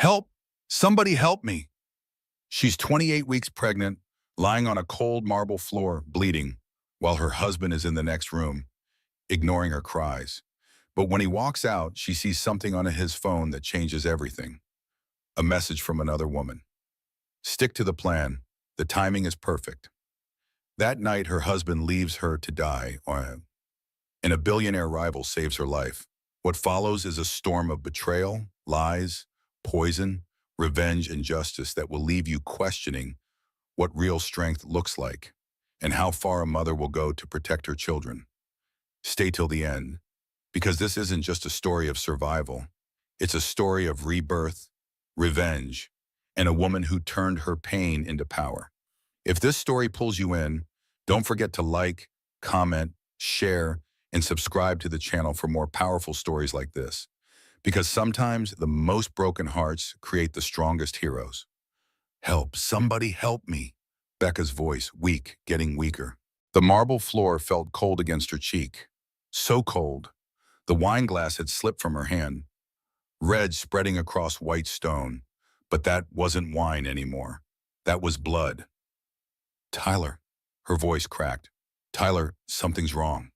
Help! Somebody help me! She's 28 weeks pregnant, lying on a cold marble floor, bleeding, while her husband is in the next room, ignoring her cries. But when he walks out, she sees something on his phone that changes everything. A message from another woman. Stick to the plan. The timing is perfect. That night, her husband leaves her to die, and a billionaire rival saves her life. What follows is a storm of betrayal, lies, poison, revenge, and justice that will leave you questioning what real strength looks like and how far a mother will go to protect her children. Stay till the end, because this isn't just a story of survival. It's a story of rebirth, revenge, and a woman who turned her pain into power. If this story pulls you in, don't forget to like, comment, share, and subscribe to the channel for more powerful stories like this. Because sometimes the most broken hearts create the strongest heroes. Help, somebody help me. Becca's voice, weak, getting weaker. The marble floor felt cold against her cheek. So cold. The wine glass had slipped from her hand, red spreading across white stone. But that wasn't wine anymore. That was blood. Tyler, her voice cracked. Tyler, something's wrong.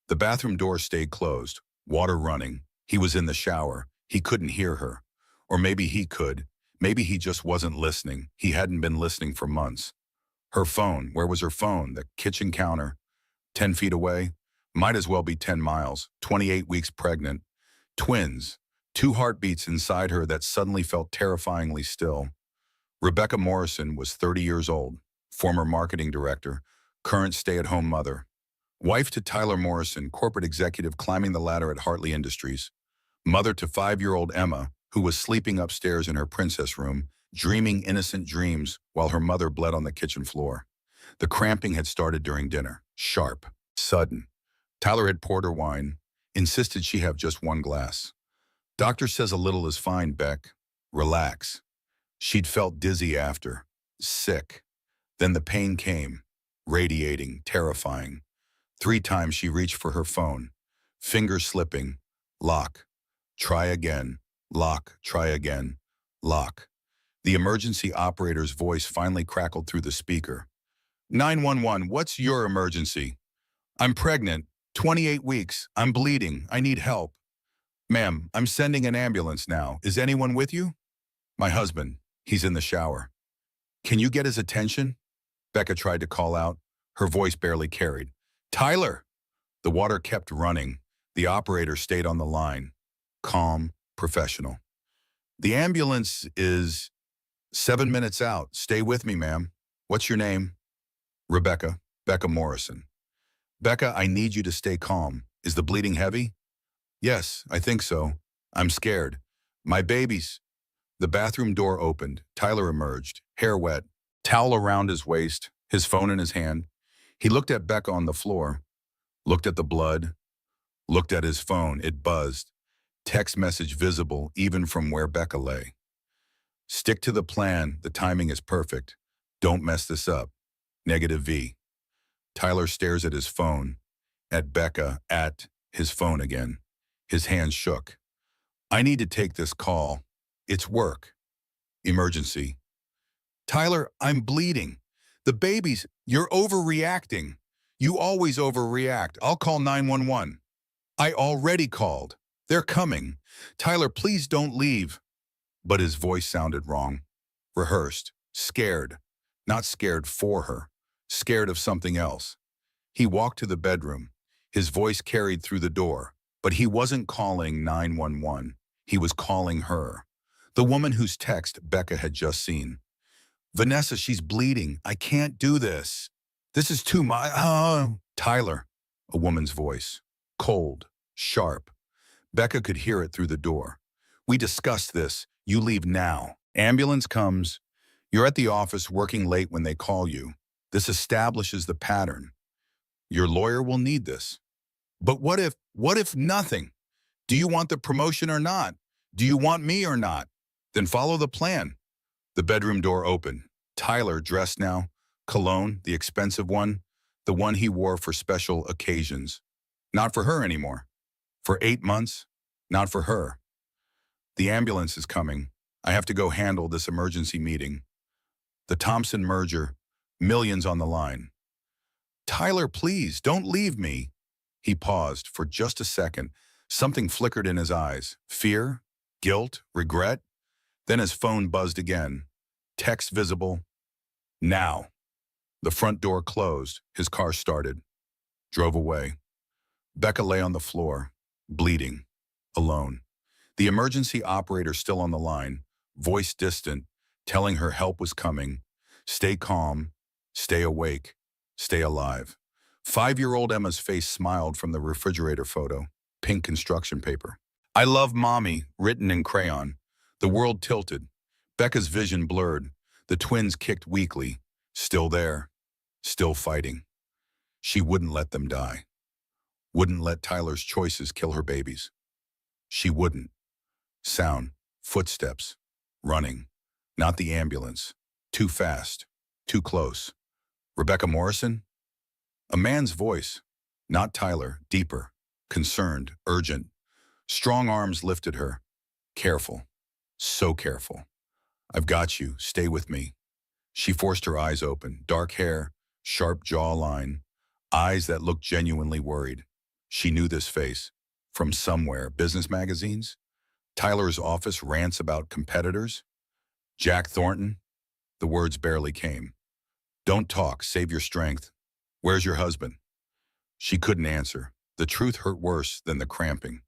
The bathroom door stayed closed, water running. He was in the shower. He couldn't hear her. Or maybe he could. Maybe he just wasn't listening. He hadn't been listening for months. Her phone, where was her phone? The kitchen counter. 10 feet away? Might as well be 10 miles. 28 weeks pregnant. Twins. 2 heartbeats inside her that suddenly felt terrifyingly still. Rebecca Morrison was 30 years old, former marketing director, current stay-at-home mother. Wife to Tyler Morrison, corporate executive climbing the ladder at Hartley Industries. Mother to 5-year-old Emma, who was sleeping upstairs in her princess room, dreaming innocent dreams while her mother bled on the kitchen floor. The cramping had started during dinner, sharp, sudden. Tyler had poured her wine, insisted she have just 1 glass. Doctor says a little is fine, Beck. Relax. She'd felt dizzy after, sick. Then the pain came, radiating, terrifying. 3 times she reached for her phone, fingers slipping, lock, try again, lock, try again, lock. The emergency operator's voice finally crackled through the speaker. 911, what's your emergency? I'm pregnant, 28 weeks, I'm bleeding, I need help. Ma'am, I'm sending an ambulance now. Is anyone with you? My husband, he's in the shower. Can you get his attention? Becca tried to call out, her voice barely carried. Tyler! The water kept running. The operator stayed on the line, calm, professional. The ambulance is 7 minutes out. Stay with me, ma'am. What's your name? Rebecca, Becca Morrison. Becca, I need you to stay calm. Is the bleeding heavy? Yes, I think so. I'm scared. My babies. The bathroom door opened. Tyler emerged, hair wet, towel around his waist, his phone in his hand. He looked at Becca on the floor, looked at the blood, looked at his phone. It buzzed. Text message visible even from where Becca lay. Stick to the plan. The timing is perfect. Don't mess this up. Negative V. Tyler stares at his phone, at Becca, at his phone again. His hands shook. I need to take this call. It's work. Emergency. Tyler, I'm bleeding. The babies, you're overreacting. You always overreact. I'll call 911. I already called. They're coming. Tyler, please don't leave. But his voice sounded wrong. Rehearsed. Scared. Not scared for her. Scared of something else. He walked to the bedroom. His voice carried through the door. But he wasn't calling 911. He was calling her. The woman whose text Becca had just seen. Vanessa, she's bleeding. I can't do this. This is too much. Tyler, a woman's voice. Cold, sharp. Becca could hear it through the door. We discussed this. You leave now. Ambulance comes. You're at the office working late when they call you. This establishes the pattern. Your lawyer will need this. But what if nothing? Do you want the promotion or not? Do you want me or not? Then follow the plan. The bedroom door opened. Tyler, dressed now, cologne, the expensive one, the one he wore for special occasions. Not for her anymore. For 8 months, not for her. The ambulance is coming. I have to go handle this emergency meeting. The Thompson merger, millions on the line. Tyler, please, don't leave me. He paused for just a second. Something flickered in his eyes. Fear? Guilt? Regret? Then his phone buzzed again. Text visible. Now. The front door closed. His car started. Drove away. Becca lay on the floor, bleeding, alone. The emergency operator still on the line, voice distant, telling her help was coming. Stay calm, stay awake, stay alive. 5-year-old Emma's face smiled from the refrigerator photo, pink construction paper. I love mommy, written in crayon. The world tilted. Becca's vision blurred. The twins kicked weakly, still there, still fighting. She wouldn't let them die. Wouldn't let Tyler's choices kill her babies. She wouldn't. Sound, footsteps, running. Not the ambulance. Too fast, too close. Rebecca Morrison? A man's voice. Not Tyler, deeper, concerned, urgent. Strong arms lifted her. Careful, so careful. I've got you, stay with me. She forced her eyes open, dark hair, sharp jawline, eyes that looked genuinely worried. She knew this face. From somewhere, business magazines? Tyler's office rants about competitors? Jack Thornton? The words barely came. Don't talk, save your strength. Where's your husband? She couldn't answer. The truth hurt worse than the cramping.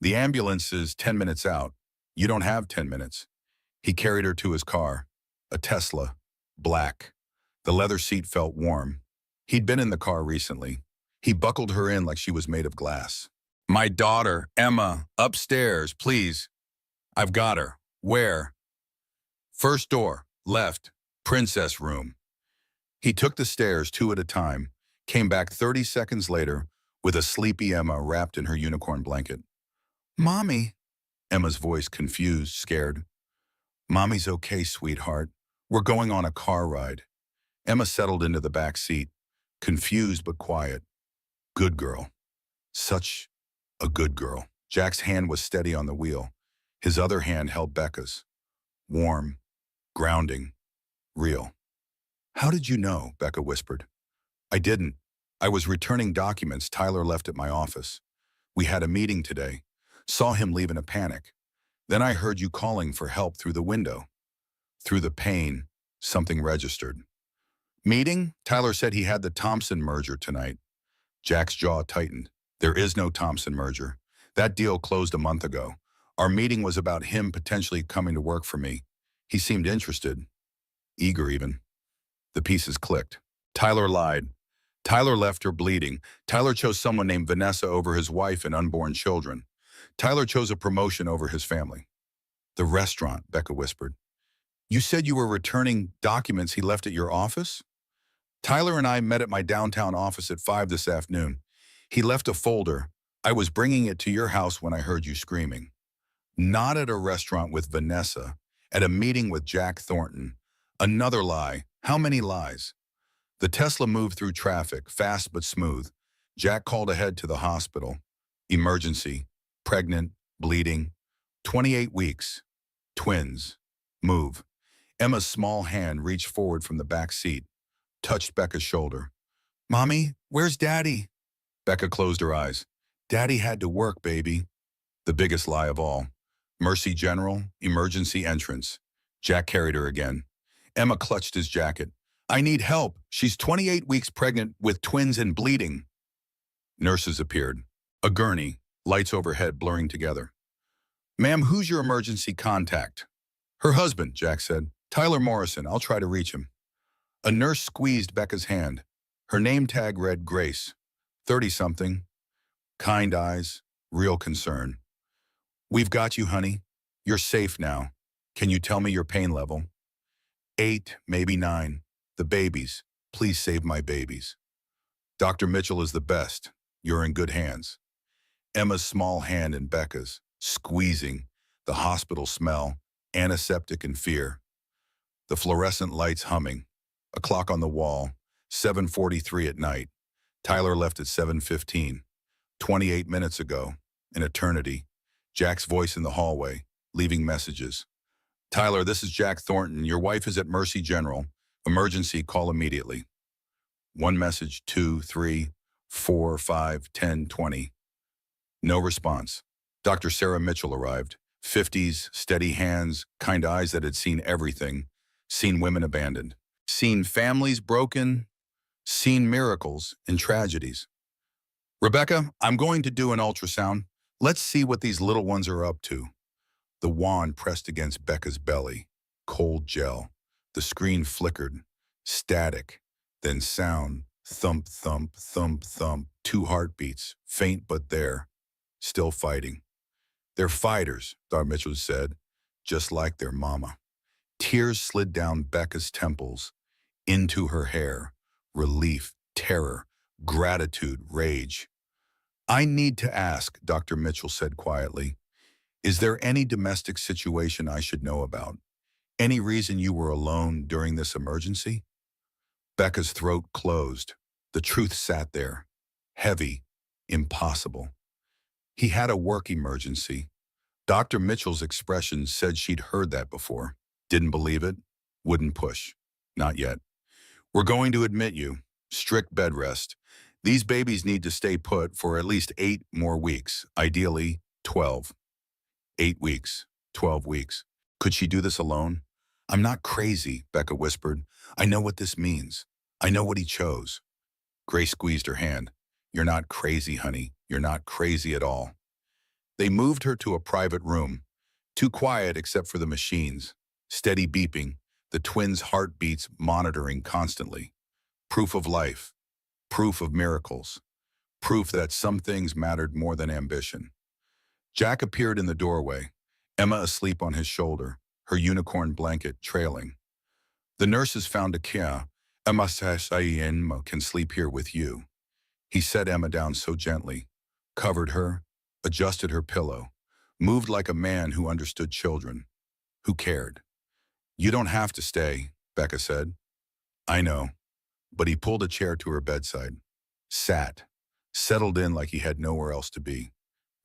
The ambulance is 10 minutes out. You don't have 10 minutes. He carried her to his car. A Tesla. Black. The leather seat felt warm. He'd been in the car recently. He buckled her in like she was made of glass. My daughter, Emma, upstairs, please. I've got her. Where? First door, left, princess room. He took the stairs 2 at a time, came back 30 seconds later with a sleepy Emma wrapped in her unicorn blanket. Mommy, Emma's voice confused, scared. Mommy's okay, sweetheart. We're going on a car ride. Emma settled into the back seat, confused but quiet. Good girl. Such a good girl. Jack's hand was steady on the wheel. His other hand held Becca's. Warm, grounding, real. How did you know? Becca whispered. I didn't. I was returning documents Tyler left at my office. We had a meeting today. Saw him leave in a panic. Then I heard you calling for help through the window. Through the pain, something registered. Meeting? Tyler said he had the Thompson merger tonight. Jack's jaw tightened. There is no Thompson merger. That deal closed a month ago. Our meeting was about him potentially coming to work for me. He seemed interested. Eager even. The pieces clicked. Tyler lied. Tyler left her bleeding. Tyler chose someone named Vanessa over his wife and unborn children. Tyler chose a promotion over his family. The restaurant, Becca whispered. You said you were returning documents he left at your office? Tyler and I met at my downtown office at 5 this afternoon. He left a folder. I was bringing it to your house when I heard you screaming. Not at a restaurant with Vanessa, at a meeting with Jack Thornton. Another lie. How many lies? The Tesla moved through traffic, fast but smooth. Jack called ahead to the hospital. Emergency. Pregnant. Bleeding. 28 weeks. Twins. Move. Emma's small hand reached forward from the back seat, touched Becca's shoulder. Mommy, where's Daddy? Becca closed her eyes. Daddy had to work, baby. The biggest lie of all. Mercy General, emergency entrance. Jack carried her again. Emma clutched his jacket. I need help. She's 28 weeks pregnant with twins and bleeding. Nurses appeared. A gurney, lights overhead blurring together. Ma'am, who's your emergency contact? Her husband, Jack said. Tyler Morrison, I'll try to reach him. A nurse squeezed Becca's hand. Her name tag read Grace, 30-something. Kind eyes, real concern. We've got you, honey. You're safe now. Can you tell me your pain level? 8, maybe 9. The babies. Please save my babies. Dr. Mitchell is the best. You're in good hands. Emma's small hand in Becca's, squeezing, the hospital smell, antiseptic and fear. The fluorescent lights humming. A clock on the wall, 7:43 at night. Tyler left at 7:15. 28 minutes ago, an eternity. Jack's voice in the hallway, leaving messages. Tyler, this is Jack Thornton. Your wife is at Mercy General. Emergency, call immediately. One message, two, three, four, 5, 10, 20. No response. Dr. Sarah Mitchell arrived. 50s, steady hands, kind eyes that had seen everything. Seen women abandoned. Seen families broken. Seen miracles and tragedies. Rebecca, I'm going to do an ultrasound. Let's see what these little ones are up to. The wand pressed against Becca's belly. Cold gel. The screen flickered. Static. Then sound. Thump, thump, thump, thump. 2 heartbeats. Faint but there. Still fighting. They're fighters, Dr. Mitchell said, just like their mama. Tears slid down Becca's temples, into her hair. Relief, terror, gratitude, rage. I need to ask, Dr. Mitchell said quietly, is there any domestic situation I should know about? Any reason you were alone during this emergency? Becca's throat closed. The truth sat there. Heavy, impossible. He had a work emergency. Dr. Mitchell's expression said she'd heard that before. Didn't believe it. Wouldn't push. Not yet. We're going to admit you. Strict bed rest. These babies need to stay put for at least 8 more weeks. Ideally, 12. 8 weeks. 12 weeks. Could she do this alone? I'm not crazy, Becca whispered. I know what this means. I know what he chose. Grace squeezed her hand. You're not crazy, honey. You're not crazy at all. They moved her to a private room. Too quiet except for the machines. Steady beeping. The twins' heartbeats monitoring constantly. Proof of life. Proof of miracles. Proof that some things mattered more than ambition. Jack appeared in the doorway. Emma asleep on his shoulder. Her unicorn blanket trailing. The nurses found a care. Emma can sleep here with you. He set Emma down so gently, covered her, adjusted her pillow, moved like a man who understood children, who cared. You don't have to stay, Becca said. I know, but he pulled a chair to her bedside, sat, settled in like he had nowhere else to be.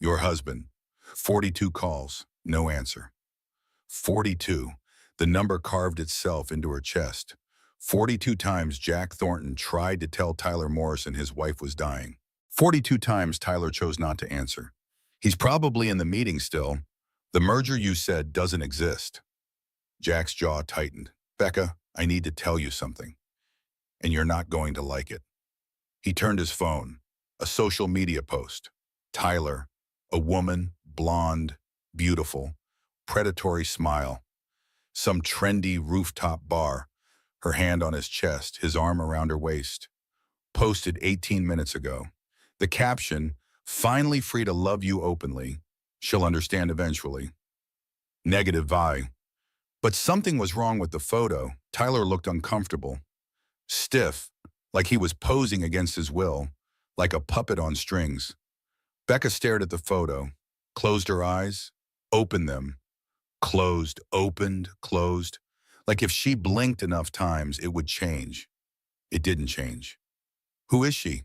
Your husband, 42 calls, no answer. 42, the number carved itself into her chest. 42 times Jack Thornton tried to tell Tyler Morrison his wife was dying. 42 times Tyler chose not to answer. He's probably in the meeting still. The merger you said doesn't exist. Jack's jaw tightened. Becca, I need to tell you something. And you're not going to like it. He turned his phone. A social media post. Tyler, a woman, blonde, beautiful, predatory smile. Some trendy rooftop bar. Her hand on his chest, his arm around her waist. Posted 18 minutes ago. The caption, finally free to love you openly. She'll understand eventually. Negative vibe. But something was wrong with the photo. Tyler looked uncomfortable. Stiff, like he was posing against his will, like a puppet on strings. Becca stared at the photo, closed her eyes, opened them. Closed, opened, closed. Like if she blinked enough times, it would change. It didn't change. Who is she?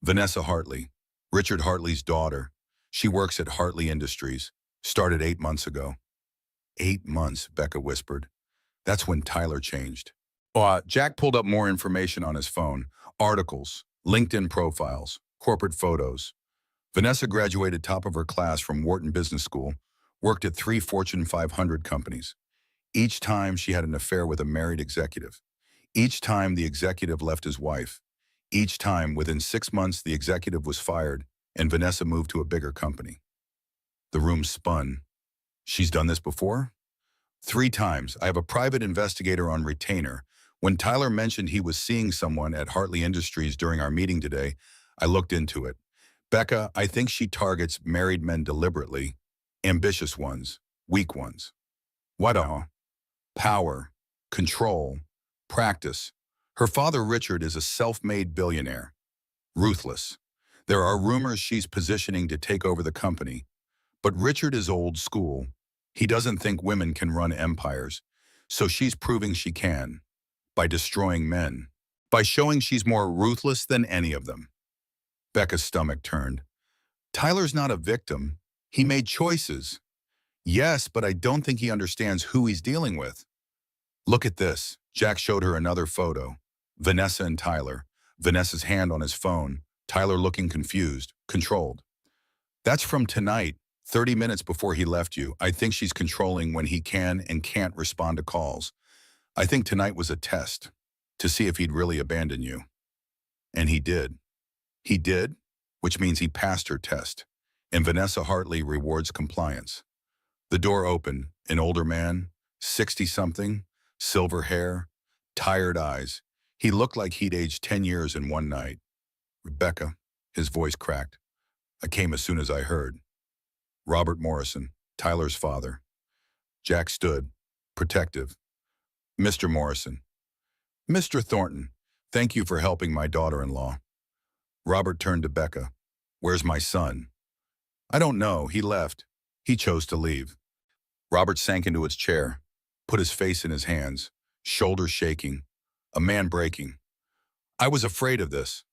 Vanessa Hartley, Richard Hartley's daughter. She works at Hartley Industries. Started 8 months ago. 8 months, Becca whispered. That's when Tyler changed. Jack pulled up more information on his phone. Articles, LinkedIn profiles, corporate photos. Vanessa graduated top of her class from Wharton Business School, worked at 3 Fortune 500 companies. Each time she had an affair with a married executive. Each time the executive left his wife. Each time, within 6 months, the executive was fired and Vanessa moved to a bigger company. The room spun. She's done this before? 3 times. I have a private investigator on retainer. When Tyler mentioned he was seeing someone at Hartley Industries during our meeting today, I looked into it. Becca, I think she targets married men deliberately. Ambitious ones. Weak ones. What power, control, practice. Her father, Richard, is a self-made billionaire. Ruthless. There are rumors she's positioning to take over the company. But Richard is old school. He doesn't think women can run empires. So she's proving she can. By destroying men. By showing she's more ruthless than any of them. Becca's stomach turned. Tyler's not a victim. He made choices. Yes, but I don't think he understands who he's dealing with. Look at this. Jack showed her another photo. Vanessa and Tyler. Vanessa's hand on his phone. Tyler looking confused, controlled. That's from tonight, 30 minutes before he left you. I think she's controlling when he can and can't respond to calls. I think tonight was a test to see if he'd really abandon you. And he did. He did, which means he passed her test. And Vanessa Hartley rewards compliance. The door opened. An older man, 60-something, silver hair, tired eyes. He looked like he'd aged 10 years in one night. Rebecca, his voice cracked. I came as soon as I heard. Robert Morrison, Tyler's father. Jack stood, protective. Mr. Morrison. Mr. Thornton, thank you for helping my daughter-in-law. Robert turned to Becca. Where's my son? I don't know. He left. He chose to leave. Robert sank into his chair, put his face in his hands, shoulders shaking, a man breaking. I was afraid of this.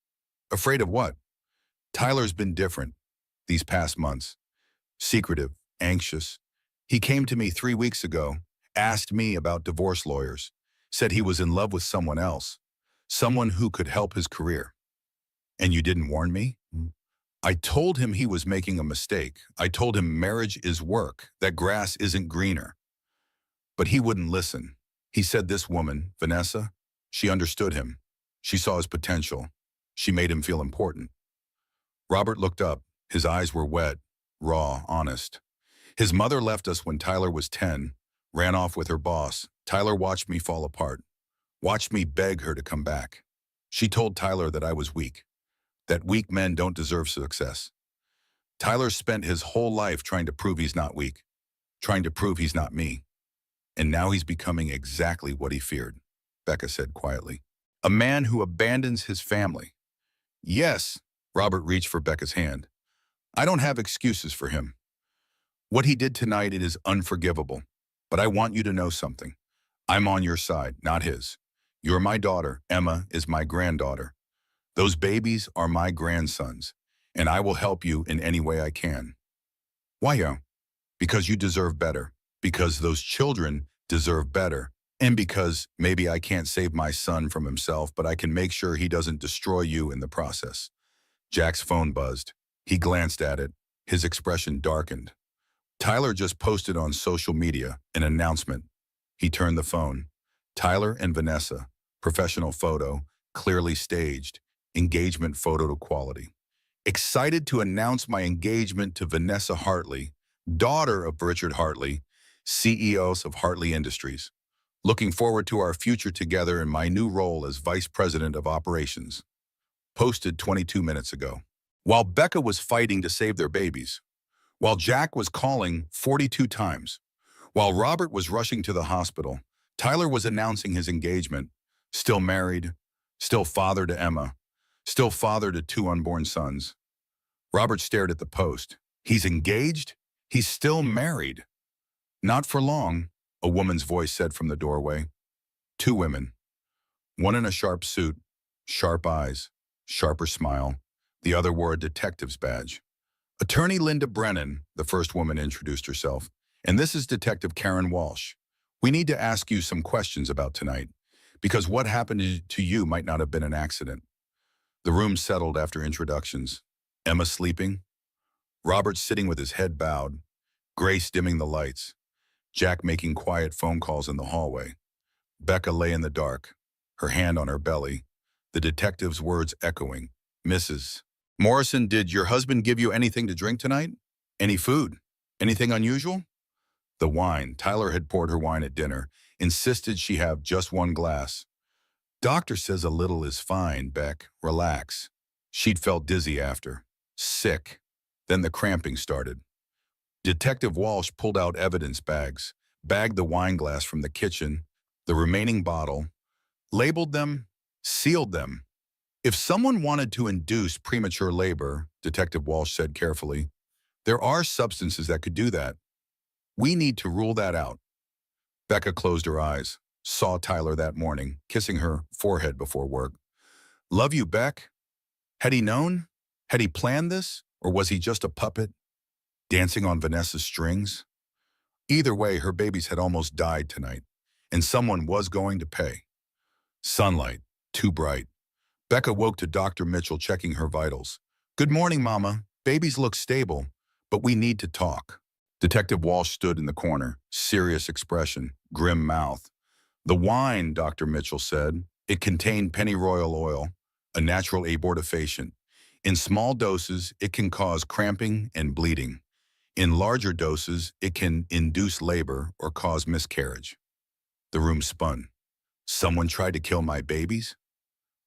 Afraid of what? Tyler's been different these past months. Secretive, anxious. He came to me 3 weeks ago, asked me about divorce lawyers, said he was in love with someone else, someone who could help his career. And you didn't warn me? I told him he was making a mistake. I told him marriage is work, that grass isn't greener. But he wouldn't listen. He said this woman, Vanessa, she understood him. She saw his potential. She made him feel important. Robert looked up. His eyes were wet, raw, honest. His mother left us when Tyler was 10, ran off with her boss. Tyler watched me fall apart, watched me beg her to come back. She told Tyler that I was weak, that weak men don't deserve success. Tyler spent his whole life trying to prove he's not weak, trying to prove he's not me. And now he's becoming exactly what he feared, Becca said quietly. A man who abandons his family. Yes, Robert reached for Becca's hand. I don't have excuses for him. What he did tonight, it is unforgivable. But I want you to know something. I'm on your side, not his. You're my daughter. Emma is my granddaughter. Those babies are my grandsons, and I will help you in any way I can. Why? Because you deserve better, because those children deserve better, and because maybe I can't save my son from himself, but I can make sure he doesn't destroy you in the process. Jack's phone buzzed. He glanced at it. His expression darkened. Tyler just posted on social media an announcement. He turned the phone. Tyler and Vanessa, professional photo, clearly staged, engagement photo to quality. Excited to announce my engagement to Vanessa Hartley, daughter of Richard Hartley, CEO of Hartley Industries. Looking forward to our future together in my new role as Vice President of Operations. Posted 22 minutes ago. While Becca was fighting to save their babies, while Jack was calling 42 times, while Robert was rushing to the hospital, Tyler was announcing his engagement, still married, still father to Emma, still father to 2 unborn sons. Robert stared at the post. He's engaged? He's still married. Not for long, a woman's voice said from the doorway. 2 women. One in a sharp suit, sharp eyes, sharper smile. The other wore a detective's badge. Attorney Linda Brennan, the first woman introduced herself. And this is Detective Karen Walsh. We need to ask you some questions about tonight, because what happened to you might not have been an accident. The room settled after introductions. Emma sleeping. Robert sitting with his head bowed. Grace dimming the lights. Jack making quiet phone calls in the hallway. Becca lay in the dark, her hand on her belly, the detective's words echoing. Mrs. Morrison, did your husband give you anything to drink tonight? Any food? Anything unusual? The wine. Tyler had poured her wine at dinner, insisted she have just 1 glass. Doctor says a little is fine, Beck. Relax. She'd felt dizzy after. Sick. Then the cramping started. Detective Walsh pulled out evidence bags, bagged the wine glass from the kitchen, the remaining bottle, labeled them, sealed them. If someone wanted to induce premature labor, Detective Walsh said carefully, there are substances that could do that. We need to rule that out. Becca closed her eyes, saw Tyler that morning, kissing her forehead before work. Love you, Beck. Had he known? Had he planned this? Or was he just a puppet, dancing on Vanessa's strings? Either way, her babies had almost died tonight, and someone was going to pay. Sunlight, too bright. Becca woke to Dr. Mitchell checking her vitals. Good morning, Mama. Babies look stable, but we need to talk. Detective Walsh stood in the corner, serious expression, grim mouth. The wine, Dr. Mitchell said, it contained pennyroyal oil, a natural abortifacient. In small doses, it can cause cramping and bleeding. In larger doses, it can induce labor or cause miscarriage. The room spun. Someone tried to kill my babies?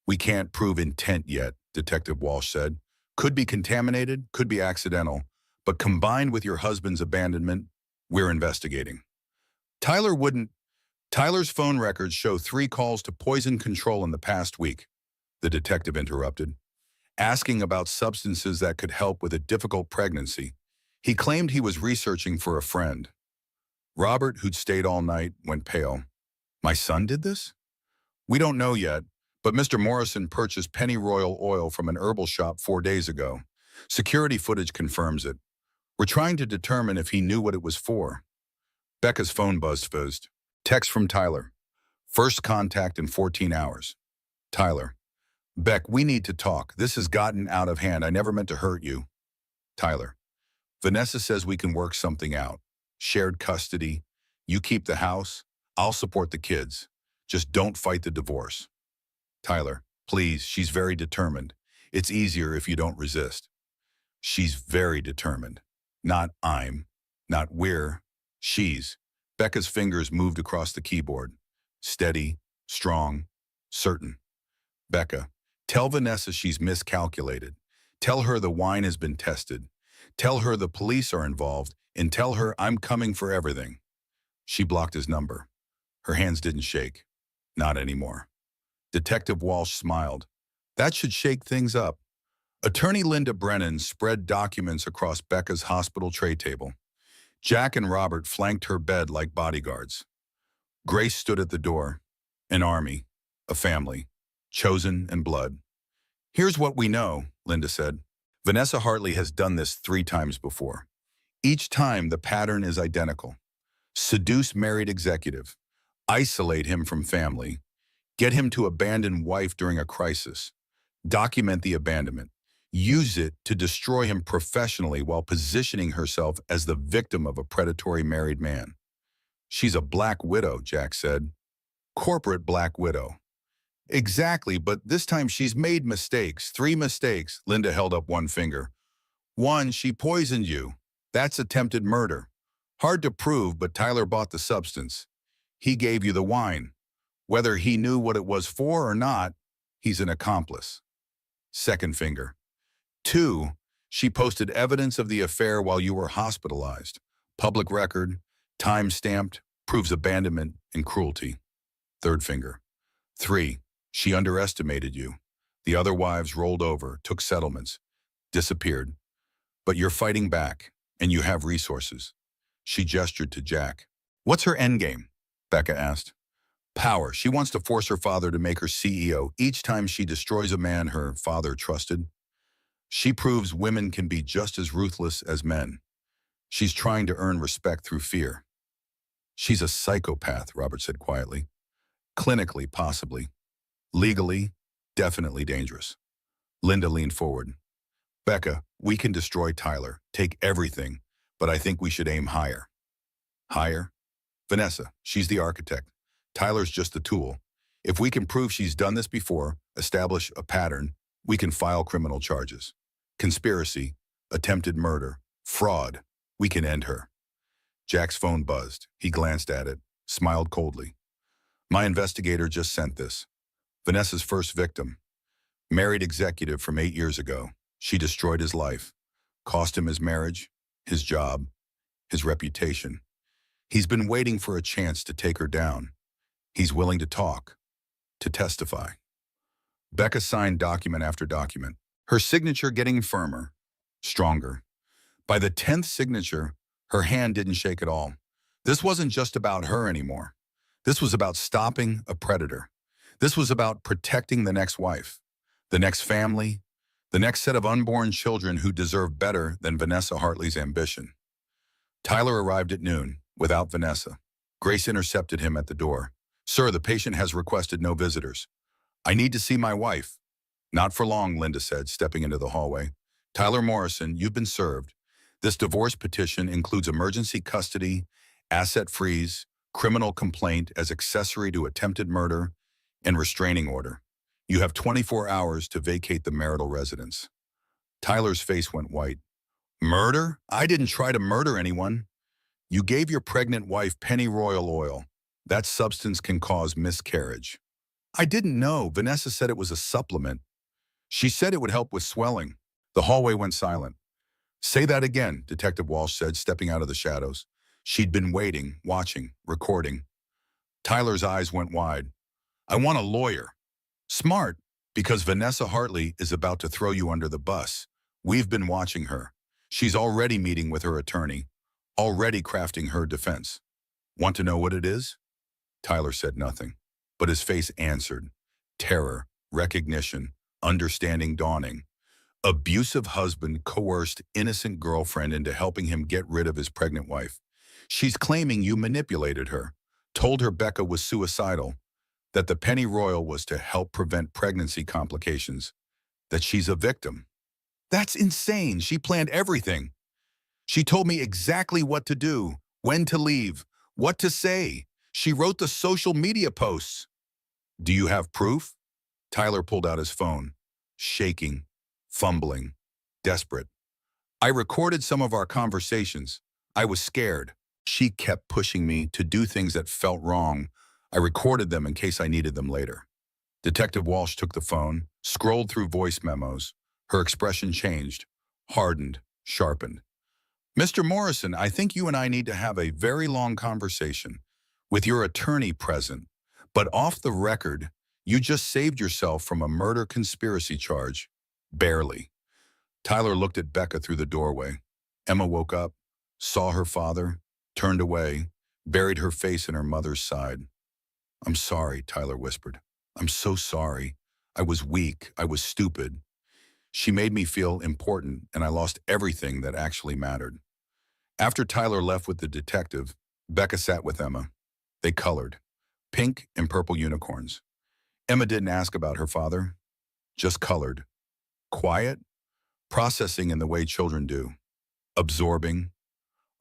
We can't prove intent yet, Detective Walsh said. Could be contaminated, could be accidental, but combined with your husband's abandonment, we're investigating. Tyler's phone records show 3 calls to poison control in the past week, the detective interrupted, asking about substances that could help with a difficult pregnancy. He claimed he was researching for a friend. Robert, who'd stayed all night, went pale. My son did this? We don't know yet, but Mr. Morrison purchased pennyroyal oil from an herbal shop 4 days ago. Security footage confirms it. We're trying to determine if he knew what it was for. Becca's phone buzzed. Text from Tyler. First contact in 14 hours. Tyler. Beck, we need to talk. This has gotten out of hand. I never meant to hurt you. Tyler. Vanessa says we can work something out. Shared custody. You keep the house. I'll support the kids. Just don't fight the divorce. Tyler. Please, she's very determined. It's easier if you don't resist. She's very determined. Not I'm. Not we're. She's. Becca's fingers moved across the keyboard. Steady, strong, certain. Becca. Tell Vanessa she's miscalculated. Tell her the wine has been tested. Tell her the police are involved, and tell her I'm coming for everything. She blocked his number. Her hands didn't shake. Not anymore. Detective Walsh smiled. That should shake things up. Attorney Linda Brennan spread documents across Becca's hospital tray table. Jack and Robert flanked her bed like bodyguards. Grace stood at the door. An army, a family, chosen and blood. Here's what we know, Linda said. Vanessa Hartley has done this 3 times before. Each time the pattern is identical. Seduce married executive. Isolate him from family. Get him to abandon wife during a crisis. Document the abandonment. Use it to destroy him professionally while positioning herself as the victim of a predatory married man. She's a black widow, Jack said. Corporate black widow. Exactly, but this time she's made mistakes. 3 mistakes. Linda held up one finger. 1, she poisoned you. That's attempted murder. Hard to prove, but Tyler bought the substance. He gave you the wine. Whether he knew what it was for or not, he's an accomplice. 2nd finger. 2, she posted evidence of the affair while you were hospitalized. Public record, time-stamped, proves abandonment and cruelty. 3rd finger. 3, she underestimated you. The other wives rolled over, took settlements, disappeared. But you're fighting back, and you have resources. She gestured to Jack. What's her endgame? Becca asked. Power. She wants to force her father to make her CEO each time she destroys a man her father trusted. She proves women can be just as ruthless as men. She's trying to earn respect through fear. She's a psychopath, Robert said quietly. Clinically, possibly. Legally, definitely dangerous. Linda leaned forward. Becca, we can destroy Tyler, take everything, but I think we should aim higher. Higher? Vanessa, she's the architect. Tyler's just the tool. If we can prove she's done this before, establish a pattern, we can file criminal charges. Conspiracy, attempted murder, fraud. We can end her. Jack's phone buzzed. He glanced at it, smiled coldly. My investigator just sent this. Vanessa's first victim. Married executive from 8 years ago. She destroyed his life. Cost him his marriage, his job, his reputation. He's been waiting for a chance to take her down. He's willing to talk, to testify. Becca signed document after document, her signature getting firmer, stronger. By the 10th signature, her hand didn't shake at all. This wasn't just about her anymore. This was about stopping a predator. This was about protecting the next wife, the next family, the next set of unborn children who deserve better than Vanessa Hartley's ambition. Tyler arrived at noon. without Vanessa. Grace intercepted him at the door. Sir, the patient has requested no visitors. I need to see my wife. Not for long, Linda said, stepping into the hallway. Tyler Morrison, you've been served. This divorce petition includes emergency custody, asset freeze, criminal complaint as accessory to attempted murder, and restraining order. You have 24 hours to vacate the marital residence. Tyler's face went white. Murder? I didn't try to murder anyone. You gave your pregnant wife pennyroyal oil. That substance can cause miscarriage. I didn't know. Vanessa said it was a supplement. She said it would help with swelling. The hallway went silent. Say that again, Detective Walsh said, stepping out of the shadows. She'd been waiting, watching, recording. Tyler's eyes went wide. I want a lawyer. Smart, because Vanessa Hartley is about to throw you under the bus. We've been watching her. She's already meeting with her attorney, already crafting her defense. Want to know what it is? Tyler said nothing, but his face answered. Terror, recognition, understanding dawning. Abusive husband coerced innocent girlfriend into helping him get rid of his pregnant wife. She's claiming you manipulated her, told her Becca was suicidal, that the pennyroyal was to help prevent pregnancy complications, that she's a victim. That's insane. She planned everything. She told me exactly what to do, when to leave, what to say. She wrote the social media posts. Do you have proof? Tyler pulled out his phone, shaking, fumbling, desperate. I recorded some of our conversations. I was scared. She kept pushing me to do things that felt wrong. I recorded them in case I needed them later. Detective Walsh took the phone, scrolled through voice memos. Her expression changed, hardened, sharpened. Mr. Morrison, I think you and I need to have a very long conversation with your attorney present, but off the record, you just saved yourself from a murder conspiracy charge. Barely. Tyler looked at Becca through the doorway. Emma woke up, saw her father, turned away, buried her face in her mother's side. I'm sorry, Tyler whispered. I'm so sorry. I was weak. I was stupid. She made me feel important, and I lost everything that actually mattered. After Tyler left with the detective, Becca sat with Emma. They colored, pink and purple unicorns. Emma didn't ask about her father, just colored. Quiet, processing in the way children do. Absorbing,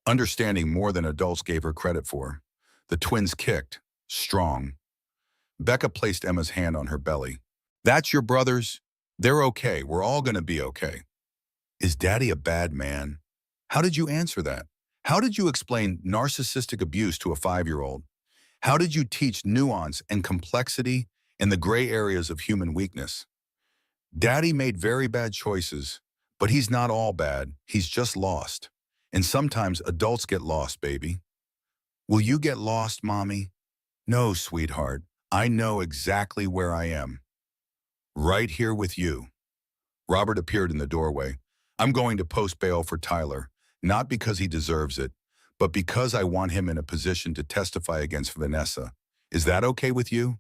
understanding more than adults gave her credit for. The twins kicked, strong. Becca placed Emma's hand on her belly. That's your brothers? They're okay. We're all going to be okay. Is Daddy a bad man? How did you answer that? How did you explain narcissistic abuse to a 5-year-old? How did you teach nuance and complexity in the gray areas of human weakness? Daddy made very bad choices, but he's not all bad. He's just lost. And sometimes adults get lost, baby. Will you get lost, Mommy? No, sweetheart. I know exactly where I am. Right here with you. Robert appeared in the doorway. I'm going to post bail for Tyler, not because he deserves it, but because I want him in a position to testify against Vanessa. Is that okay with you?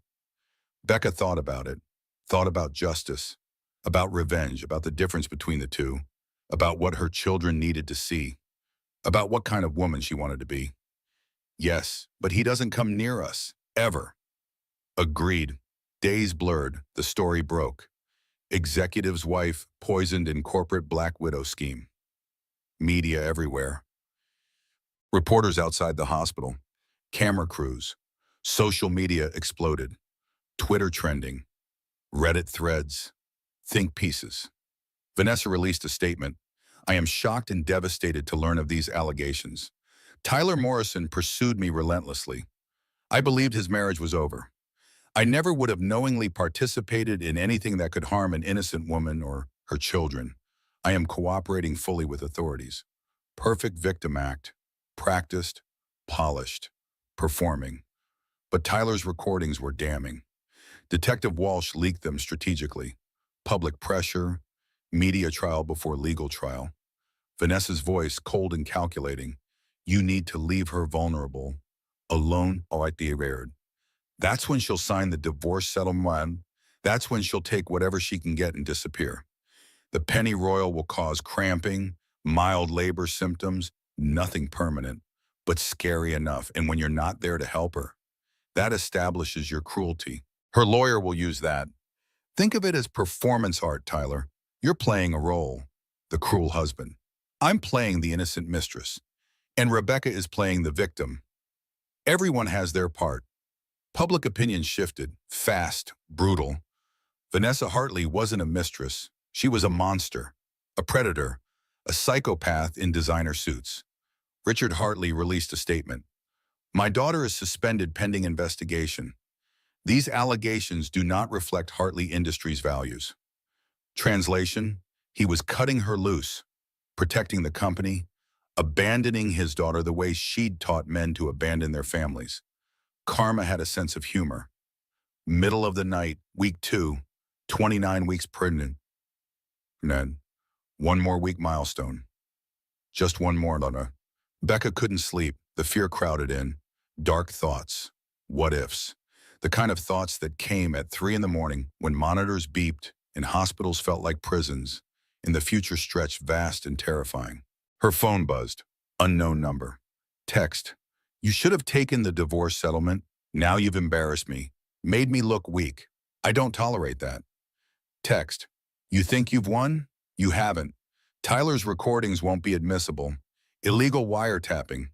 Becca thought about it, thought about justice, about revenge, about the difference between the two, about what her children needed to see, about what kind of woman she wanted to be. Yes, but he doesn't come near us, ever. Agreed. Days blurred, the story broke. Executive's wife poisoned in corporate Black Widow scheme. Media everywhere. Reporters outside the hospital. Camera crews. Social media exploded. Twitter trending. Reddit threads. Think pieces. Vanessa released a statement. I am shocked and devastated to learn of these allegations. Tyler Morrison pursued me relentlessly. I believed his marriage was over. I never would have knowingly participated in anything that could harm an innocent woman or her children. I am cooperating fully with authorities. Perfect victim act. Practiced, polished, performing. But Tyler's recordings were damning. Detective Walsh leaked them strategically. Public pressure, media trial before legal trial. Vanessa's voice cold and calculating. You need to leave her vulnerable, alone or at the aired. That's when she'll sign the divorce settlement. That's when she'll take whatever she can get and disappear. The pennyroyal will cause cramping, mild labor symptoms, nothing permanent. but scary enough. And when you're not there to help her, that establishes your cruelty. Her lawyer will use that. Think of it as performance art, Tyler. You're playing a role, the cruel husband. I'm playing the innocent mistress, and Rebecca is playing the victim. Everyone has their part. Public opinion shifted, fast, brutal. Vanessa Hartley wasn't a mistress. She was a monster, a predator, a psychopath in designer suits. Richard Hartley released a statement. My daughter is suspended pending investigation. These allegations do not reflect Hartley Industries' values. Translation, he was cutting her loose, protecting the company, abandoning his daughter the way she'd taught men to abandon their families. Karma had a sense of humor. Middle of the night, week 2, 29 weeks pregnant. Ned, one more week milestone. Just one more, Lana. Becca couldn't sleep. The fear crowded in. Dark thoughts. What ifs. The kind of thoughts that came at 3 in the morning when monitors beeped and hospitals felt like prisons, and the future stretched vast and terrifying. Her phone buzzed. Unknown number. Text. You should have taken the divorce settlement. Now you've embarrassed me. Made me look weak. I don't tolerate that. Text. You think you've won? You haven't. Tyler's recordings won't be admissible. Illegal wiretapping.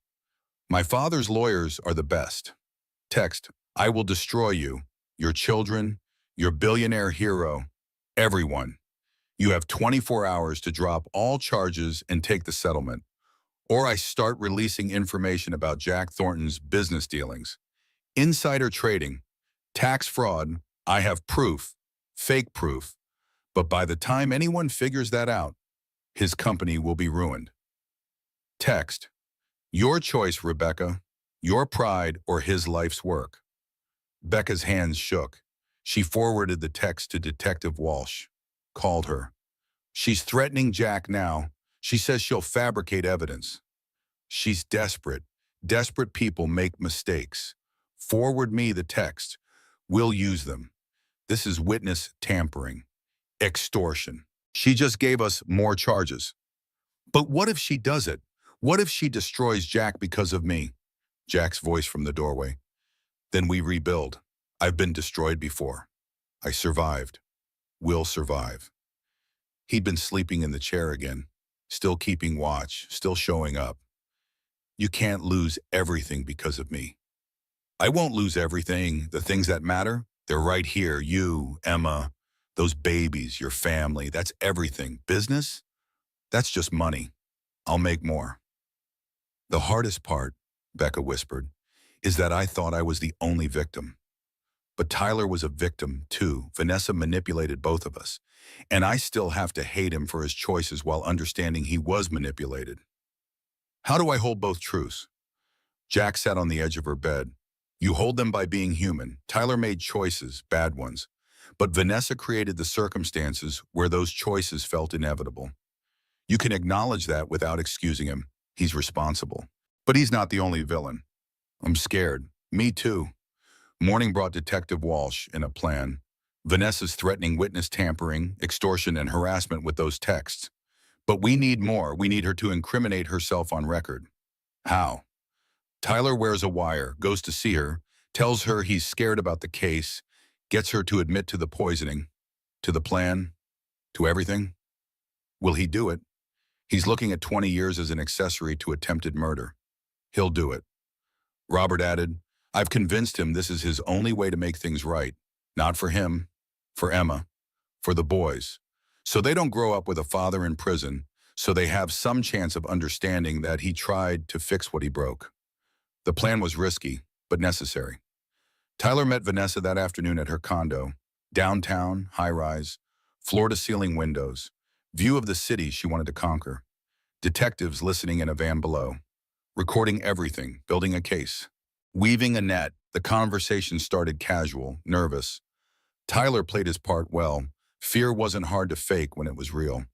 My father's lawyers are the best. Text. I will destroy you, your children, your billionaire hero, everyone. You have 24 hours to drop all charges and take the settlement. Or I start releasing information about Jack Thornton's business dealings. Insider trading, tax fraud, I have proof, fake proof. But by the time anyone figures that out, his company will be ruined. Text. Your choice, Rebecca. Your pride or his life's work. Becca's hands shook. She forwarded the text to Detective Walsh. Called her. She's threatening Jack now. She says she'll fabricate evidence. She's desperate. Desperate people make mistakes. Forward me the text. We'll use them. This is witness tampering. Extortion. She just gave us more charges. But what if she does it? What if she destroys Jack because of me? Jack's voice from the doorway. Then we rebuild. I've been destroyed before. I survived. Will survive. He'd been sleeping in the chair again, still keeping watch, still showing up. You can't lose everything because of me. I won't lose everything. The things that matter, they're right here. You, Emma, those babies, your family, that's everything. Business? That's just money. I'll make more. The hardest part, Becca whispered, is that I thought I was the only victim. But Tyler was a victim too. Vanessa manipulated both of us. And I still have to hate him for his choices while understanding he was manipulated. How do I hold both truths? Jack sat on the edge of her bed. You hold them by being human. Tyler made choices, bad ones. But Vanessa created the circumstances where those choices felt inevitable. You can acknowledge that without excusing him. He's responsible. But he's not the only villain. I'm scared. Me too. Morning brought Detective Walsh in a plan. Vanessa's threatening witness tampering, extortion, and harassment with those texts. But we need more. We need her to incriminate herself on record. How? Tyler wears a wire, goes to see her, tells her he's scared about the case, gets her to admit to the poisoning, to the plan, to everything. Will he do it? He's looking at 20 years as an accessory to attempted murder. He'll do it. Robert added, I've convinced him this is his only way to make things right. Not for him, for Emma, for the boys. So they don't grow up with a father in prison, so they have some chance of understanding that he tried to fix what he broke. The plan was risky, but necessary. Tyler met Vanessa that afternoon at her condo. Downtown, high-rise, floor-to-ceiling windows. View of the city she wanted to conquer. Detectives listening in a van below. Recording everything, building a case. Weaving a net, the conversation started casual, nervous. Tyler played his part well. Fear wasn't hard to fake when it was real.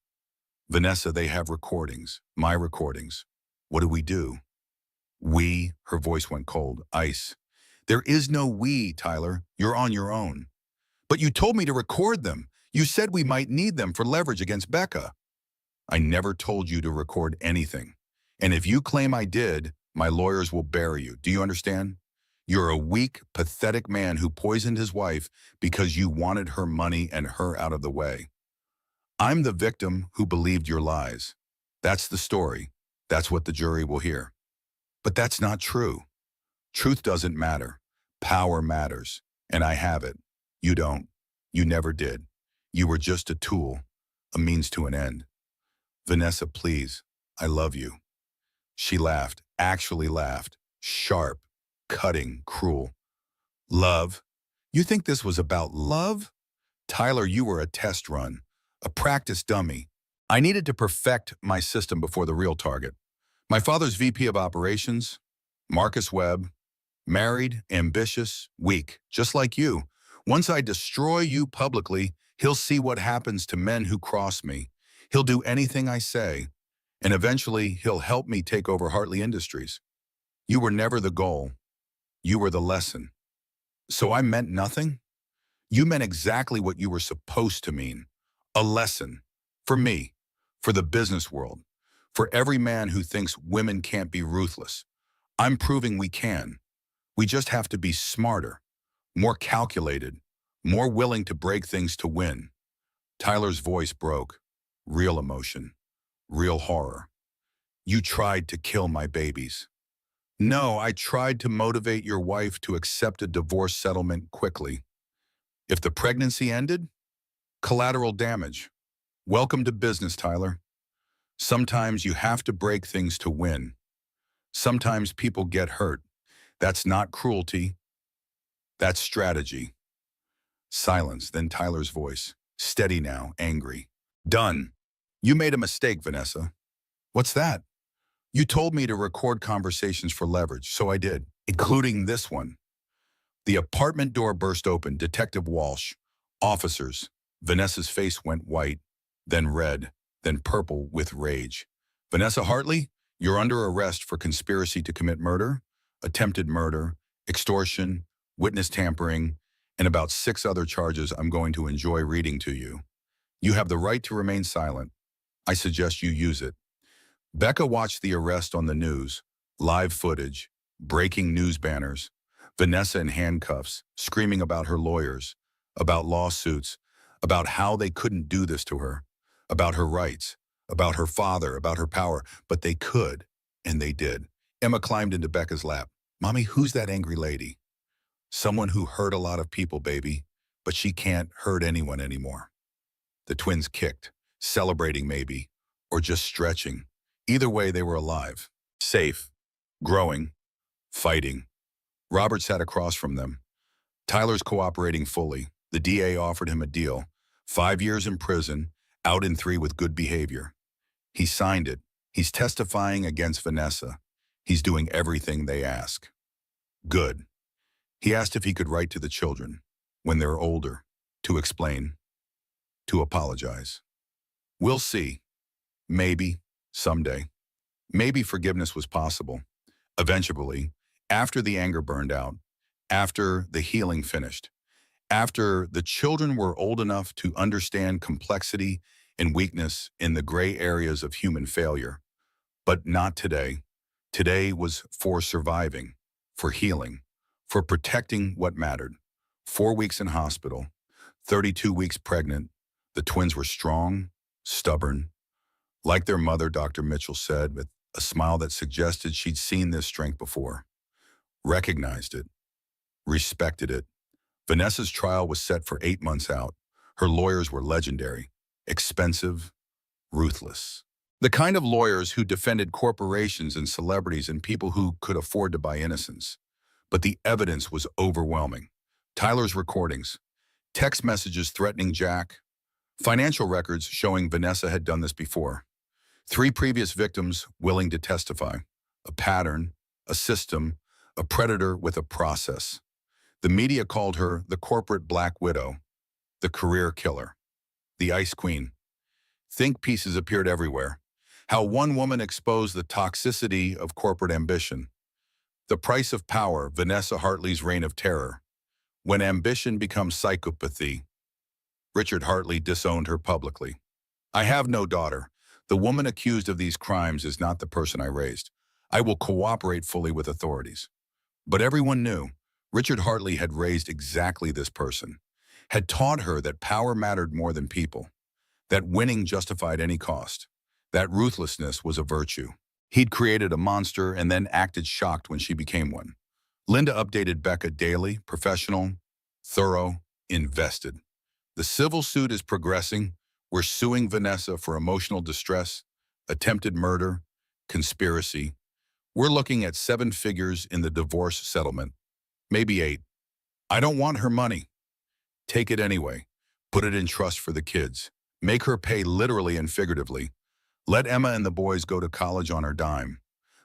Vanessa, they have recordings, my recordings. What do we do? We, her voice went cold, ice. There is no we, Tyler. You're on your own. But you told me to record them. You said we might need them for leverage against Becca. I never told you to record anything. And if you claim I did, My lawyers will bury you. Do you understand? You're a weak, pathetic man who poisoned his wife because you wanted her money and her out of the way. I'm the victim who believed your lies. That's the story. That's what the jury will hear. But that's not true. Truth doesn't matter. Power matters. And I have it. You don't. You never did. You were just a tool, a means to an end. Vanessa, please. I love you. She laughed, actually laughed. Sharp, cutting, cruel. Love? You think this was about love? Tyler, you were a test run, a practice dummy. I needed to perfect my system before the real target. My father's VP of operations, Marcus Webb, married, ambitious, weak, just like you. Once I destroy you publicly, he'll see what happens to men who cross me. He'll do anything I say, and eventually he'll help me take over Hartley Industries. You were never the goal. You were the lesson. So I meant nothing? You meant exactly what you were supposed to mean. A lesson. For me. For the business world. For every man who thinks women can't be ruthless. I'm proving we can. We just have to be smarter, more calculated, more willing to break things to win. Tyler's voice broke. Real emotion. Real horror. You tried to kill my babies. No, I tried to motivate your wife to accept a divorce settlement quickly. If the pregnancy ended, collateral damage. Welcome to business, Tyler. Sometimes you have to break things to win. Sometimes people get hurt. That's not cruelty. That's strategy. Silence, then Tyler's voice. Steady now, angry. Done. You made a mistake, Vanessa. What's that? You told me to record conversations for leverage, so I did, including this one. The apartment door burst open. Detective Walsh. Officers. Vanessa's face went white, then red, then purple with rage. Vanessa Hartley, you're under arrest for conspiracy to commit murder, attempted murder, extortion, witness tampering, and about 6 other charges I'm going to enjoy reading to you. You have the right to remain silent. I suggest you use it. Becca watched the arrest on the news, live footage, breaking news banners, Vanessa in handcuffs, screaming about her lawyers, about lawsuits, about how they couldn't do this to her, about her rights, about her father, about her power, but they could, and they did. Emma climbed into Becca's lap. Mommy, who's that angry lady? Someone who hurt a lot of people, baby, but she can't hurt anyone anymore. The twins kicked, celebrating maybe, or just stretching. Either way, they were alive, safe, growing, fighting. Robert sat across from them. Tyler's cooperating fully. The DA offered him a deal. 5 years in prison, out in 3 with good behavior. He signed it. He's testifying against Vanessa. He's doing everything they ask. Good. He asked if he could write to the children, when they're older, to explain, to apologize. We'll see. Maybe, someday. Maybe forgiveness was possible. Eventually, after the anger burned out, after the healing finished, after the children were old enough to understand complexity and weakness in the gray areas of human failure. But not today. Today was for surviving, for healing, for protecting what mattered. 4 weeks in hospital, 32 weeks pregnant. The twins were strong, stubborn. Like their mother, Dr. Mitchell said, with a smile that suggested she'd seen this strength before. Recognized it, respected it. Vanessa's trial was set for 8 months out. Her lawyers were legendary, expensive, ruthless. The kind of lawyers who defended corporations and celebrities and people who could afford to buy innocence. But the evidence was overwhelming. Tyler's recordings, text messages threatening Jack, financial records showing Vanessa had done this before. 3 previous victims willing to testify. A pattern, a system, a predator with a process. The media called her the corporate black widow, the career killer, the ice queen. Think pieces appeared everywhere. How one woman exposed the toxicity of corporate ambition. The price of power, Vanessa Hartley's reign of terror. When ambition becomes psychopathy, Richard Hartley disowned her publicly. I have no daughter. The woman accused of these crimes is not the person I raised. I will cooperate fully with authorities. But everyone knew Richard Hartley had raised exactly this person, had taught her that power mattered more than people, that winning justified any cost, that ruthlessness was a virtue. He'd created a monster and then acted shocked when she became one. Linda updated Becca daily, professional, thorough, invested. The civil suit is progressing. We're suing Vanessa for emotional distress, attempted murder, conspiracy. We're looking at 7 figures in the divorce settlement, maybe 8. I don't want her money. Take it anyway. Put it in trust for the kids. Make her pay literally and figuratively. Let Emma and the boys go to college on her dime.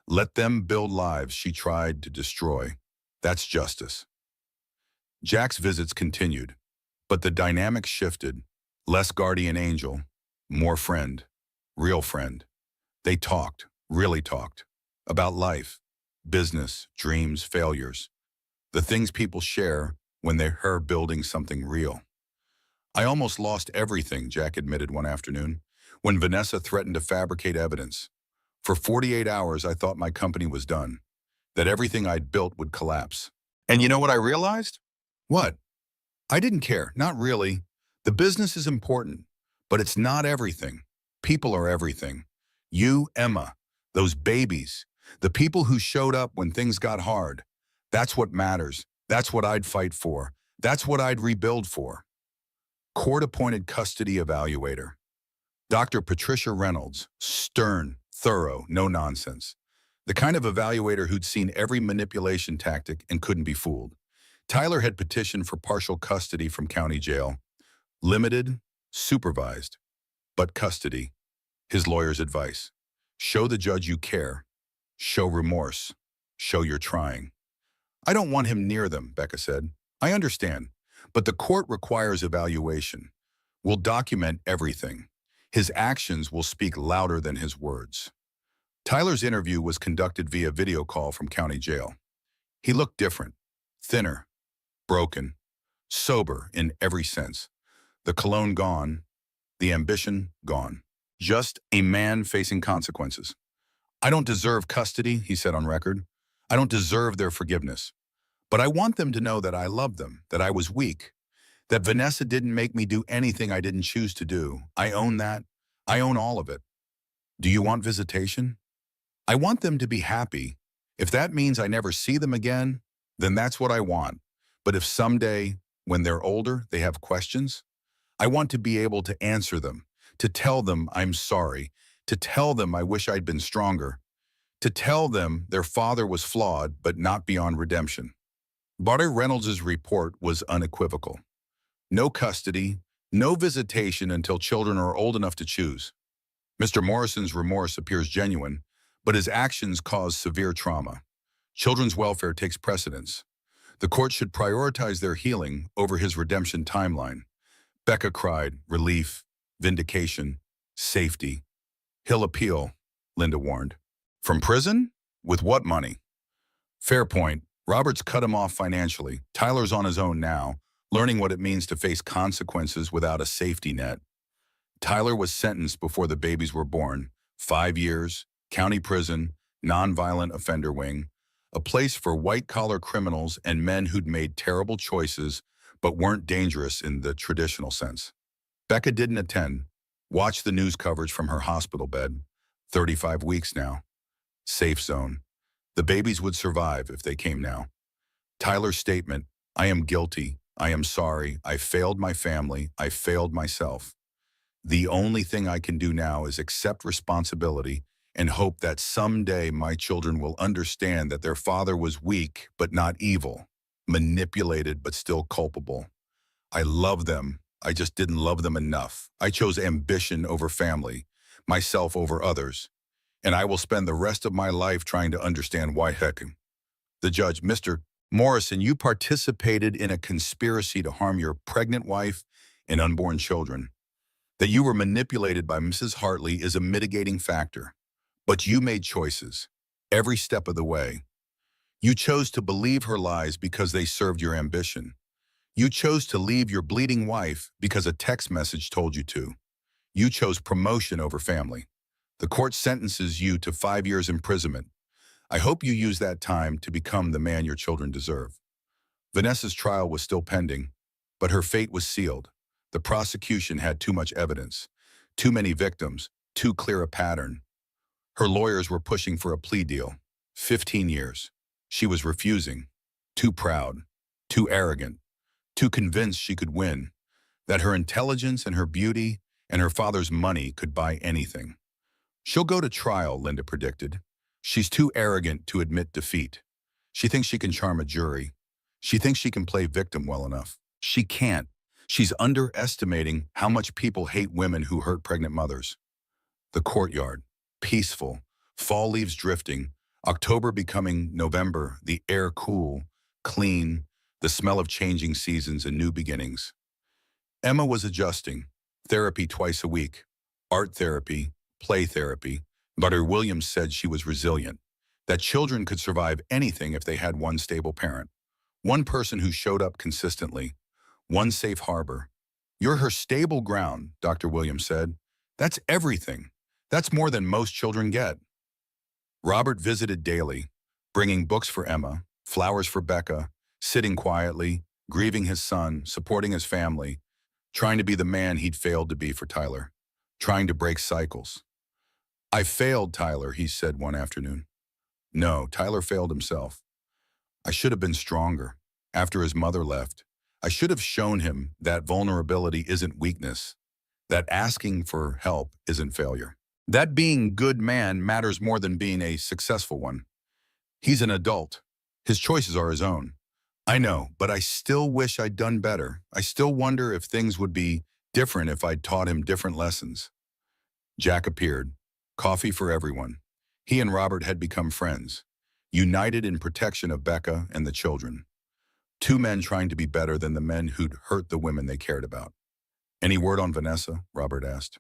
Let them build lives she tried to destroy. That's justice. Jack's visits continued, but the dynamic shifted. Less guardian angel, more friend, real friend. They talked, really talked, about life, business, dreams, failures, the things people share when they're building something real. I almost lost everything, Jack admitted one afternoon, when Vanessa threatened to fabricate evidence. For 48 hours, I thought my company was done, that everything I'd built would collapse. And you know what I realized? What? I didn't care, not really. The business is important, but it's not everything. People are everything. You, Emma, those babies, the people who showed up when things got hard. That's what matters. That's what I'd fight for. That's what I'd rebuild for. Court-appointed custody evaluator. Dr. Patricia Reynolds, stern, thorough, no nonsense. The kind of evaluator who'd seen every manipulation tactic and couldn't be fooled. Tyler had petitioned for partial custody from county jail. Limited, supervised, but custody. His lawyer's advice. Show the judge you care. Show remorse. Show you're trying. I don't want him near them, Becca said. I understand, but the court requires evaluation. We'll document everything. His actions will speak louder than his words. Tyler's interview was conducted via video call from county jail. He looked different, thinner, broken, sober in every sense. The cologne gone, the ambition gone. Just a man facing consequences. I don't deserve custody, he said on record. I don't deserve their forgiveness. But I want them to know that I love them, that I was weak, that Vanessa didn't make me do anything I didn't choose to do. I own that. I own all of it. Do you want visitation? I want them to be happy. If that means I never see them again, then that's what I want. But if someday, when they're older, they have questions, I want to be able to answer them, to tell them I'm sorry, to tell them I wish I'd been stronger, to tell them their father was flawed but not beyond redemption. Dr. Reynolds' report was unequivocal. No custody, no visitation until children are old enough to choose. Mr. Morrison's remorse appears genuine, but his actions cause severe trauma. Children's welfare takes precedence. The court should prioritize their healing over his redemption timeline. Becca cried, relief, vindication, safety. He'll appeal, Linda warned. From prison? With what money? Fair point. Roberts cut him off financially. Tyler's on his own now, learning what it means to face consequences without a safety net. Tyler was sentenced before the babies were born. 5 years, county prison, nonviolent offender wing, a place for white-collar criminals and men who'd made terrible choices but weren't dangerous in the traditional sense. Becca didn't attend, watched the news coverage from her hospital bed. 35 weeks now. Safe zone. The babies would survive if they came now. Tyler's statement, I am guilty, I am sorry, I failed my family, I failed myself. The only thing I can do now is accept responsibility and hope that someday my children will understand that their father was weak but not evil, manipulated but still culpable. I love them, I just didn't love them enough. I chose ambition over family, myself over others, and I will spend the rest of my life trying to understand why. The judge, Mr. Morrison, you participated in a conspiracy to harm your pregnant wife and unborn children. That you were manipulated by Mrs. Hartley is a mitigating factor, but you made choices every step of the way. You chose to believe her lies because they served your ambition. You chose to leave your bleeding wife because a text message told you to. You chose promotion over family. The court sentences you to 5 years imprisonment, I hope you use that time to become the man your children deserve. Vanessa's trial was still pending, but her fate was sealed. The prosecution had too much evidence, too many victims, too clear a pattern. Her lawyers were pushing for a plea deal. 15 years. She was refusing. Too proud, too arrogant, too convinced she could win, that her intelligence and her beauty and her father's money could buy anything. She'll go to trial, Linda predicted. She's too arrogant to admit defeat. She thinks she can charm a jury. She thinks she can play victim well enough. She can't. She's underestimating how much people hate women who hurt pregnant mothers. The courtyard, peaceful, fall leaves drifting, October becoming November, the air cool, clean, the smell of changing seasons and new beginnings. Emma was adjusting, therapy twice a week, art therapy, play therapy, but her Williams said she was resilient, that children could survive anything if they had one stable parent, one person who showed up consistently, one safe harbor. You're her stable ground, Dr. Williams said. That's everything. That's more than most children get. Robert visited daily, bringing books for Emma, flowers for Becca, sitting quietly, grieving his son, supporting his family, trying to be the man he'd failed to be for Tyler, trying to break cycles. I failed Tyler, he said one afternoon. No, Tyler failed himself. I should have been stronger. After his mother left, I should have shown him that vulnerability isn't weakness, that asking for help isn't failure. That being good man matters more than being a successful one. He's an adult. His choices are his own. I know, but I still wish I'd done better. I still wonder if things would be different if I'd taught him different lessons. Jack appeared. Coffee for everyone. He and Robert had become friends, united in protection of Becca and the children. Two men trying to be better than the men who'd hurt the women they cared about. Any word on Vanessa? Robert asked.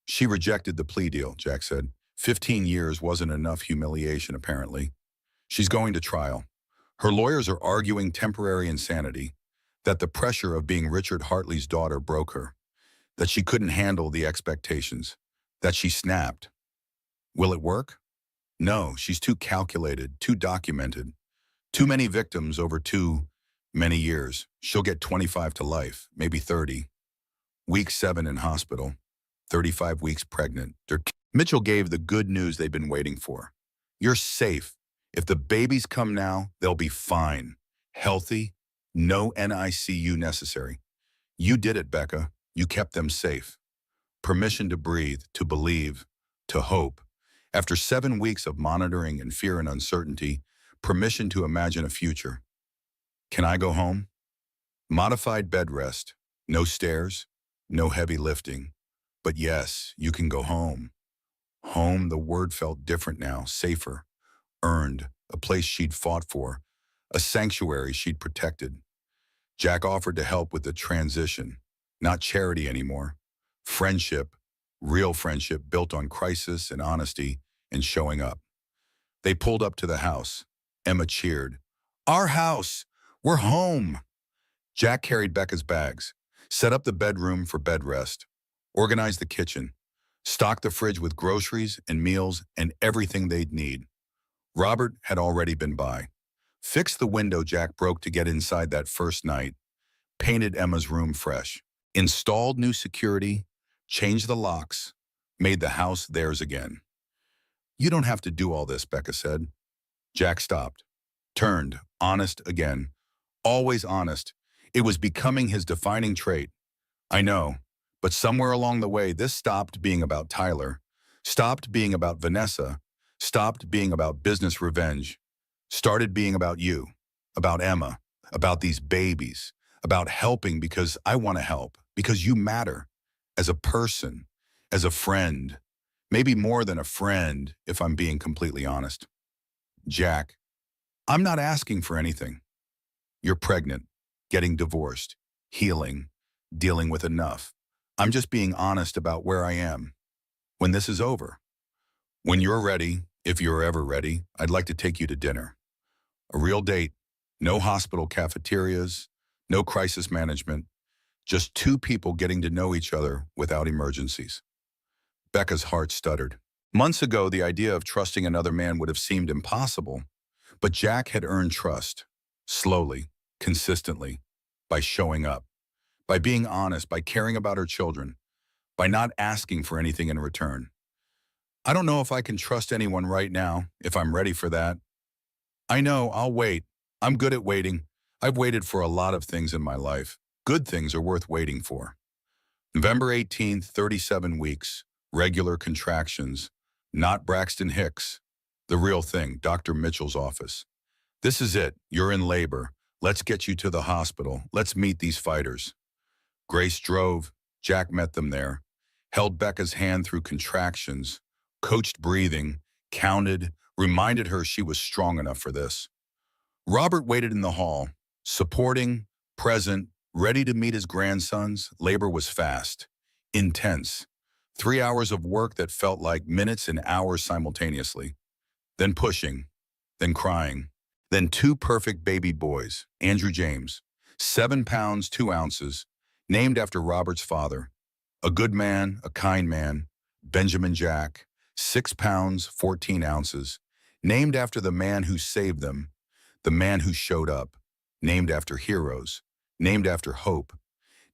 She rejected the plea deal, Jack said. 15 years wasn't enough humiliation, apparently. She's going to trial. Her lawyers are arguing temporary insanity, that the pressure of being Richard Hartley's daughter broke her, that she couldn't handle the expectations, that she snapped. Will it work? No, she's too calculated, too documented. Too many victims over too many years. She'll get 25 to life, maybe 30. Week 7 in hospital, 35 weeks pregnant. Mitchell gave the good news they've been waiting for. You're safe. If the babies come now, they'll be fine. Healthy, no NICU necessary. You did it, Becca. You kept them safe. Permission to breathe, to believe, to hope. After 7 weeks of monitoring and fear and uncertainty, permission to imagine a future. Can I go home? Modified bed rest. No stairs, no heavy lifting. But yes, you can go home. Home, the word felt different now, safer, earned, a place she'd fought for, a sanctuary she'd protected. Jack offered to help with the transition, not charity anymore. Friendship, real friendship built on crisis and honesty and showing up. They pulled up to the house. Emma cheered. Our house! We're home! Jack carried Becca's bags, set up the bedroom for bed rest, organized the kitchen, stocked the fridge with groceries and meals and everything they'd need. Robert had already been by. Fixed the window Jack broke to get inside that first night, painted Emma's room fresh, installed new security, changed the locks, made the house theirs again. You don't have to do all this, Becca said. Jack stopped, turned, honest again. Always honest. It was becoming his defining trait. I know, but somewhere along the way, this stopped being about Tyler, stopped being about Vanessa, stopped being about business revenge, started being about you, about Emma, about these babies, about helping because I want to help, because you matter, as a person, as a friend, maybe more than a friend, if I'm being completely honest. Jack, I'm not asking for anything. You're pregnant, getting divorced, healing, dealing with enough. I'm just being honest about where I am. When this is over. When you're ready, if you're ever ready, I'd like to take you to dinner. A real date, no hospital cafeterias, no crisis management, just two people getting to know each other without emergencies. Becca's heart stuttered. Months ago, the idea of trusting another man would have seemed impossible, but Jack had earned trust, slowly, consistently, by showing up, by being honest, by caring about her children, by not asking for anything in return. I don't know if I can trust anyone right now, if I'm ready for that. I know, I'll wait. I'm good at waiting. I've waited for a lot of things in my life. Good things are worth waiting for. November 18th, 37 weeks, regular contractions, not Braxton Hicks. The real thing, Dr. Mitchell's office. This is it. You're in labor. Let's get you to the hospital. Let's meet these fighters. Grace drove. Jack met them there. Held Becca's hand through contractions. Coached breathing. Counted. Reminded her she was strong enough for this. Robert waited in the hall. Supporting. Present. Ready to meet his grandsons. Labor was fast. Intense. 3 hours of work that felt like minutes and hours simultaneously. Then pushing. Then crying. Then two perfect baby boys, Andrew James, 7 pounds, 2 ounces, named after Robert's father. A good man, a kind man, Benjamin Jack, 6 pounds, 14 ounces, named after the man who saved them, the man who showed up, named after heroes, named after hope,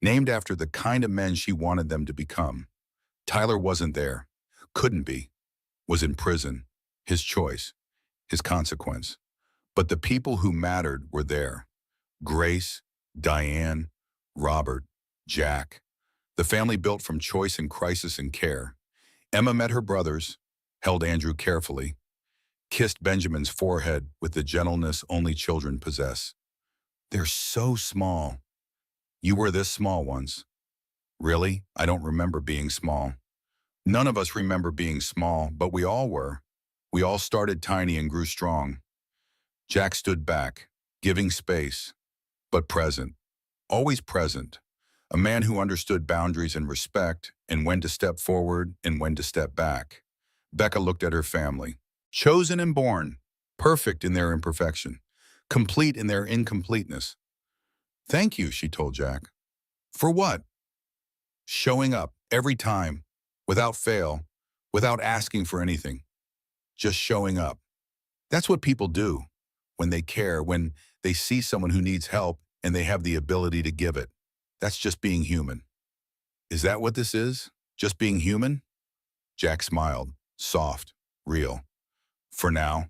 named after the kind of men she wanted them to become. Tyler wasn't there, couldn't be, was in prison, his choice, his consequence. But the people who mattered were there. Grace, Diane, Robert, Jack. The family built from choice and crisis and care. Emma met her brothers, held Andrew carefully, kissed Benjamin's forehead with the gentleness only children possess. They're so small. You were this small once. Really? I don't remember being small. None of us remember being small, but we all were. We all started tiny and grew strong. Jack stood back, giving space, but present, always present. A man who understood boundaries and respect, and when to step forward and when to step back. Becca looked at her family, chosen and born, perfect in their imperfection, complete in their incompleteness. Thank you, she told Jack. For what? Showing up every time, without fail, without asking for anything, just showing up. That's what people do. When they care, when they see someone who needs help and they have the ability to give it. That's just being human. Is that what this is? Just being human? Jack smiled, soft, real. For now,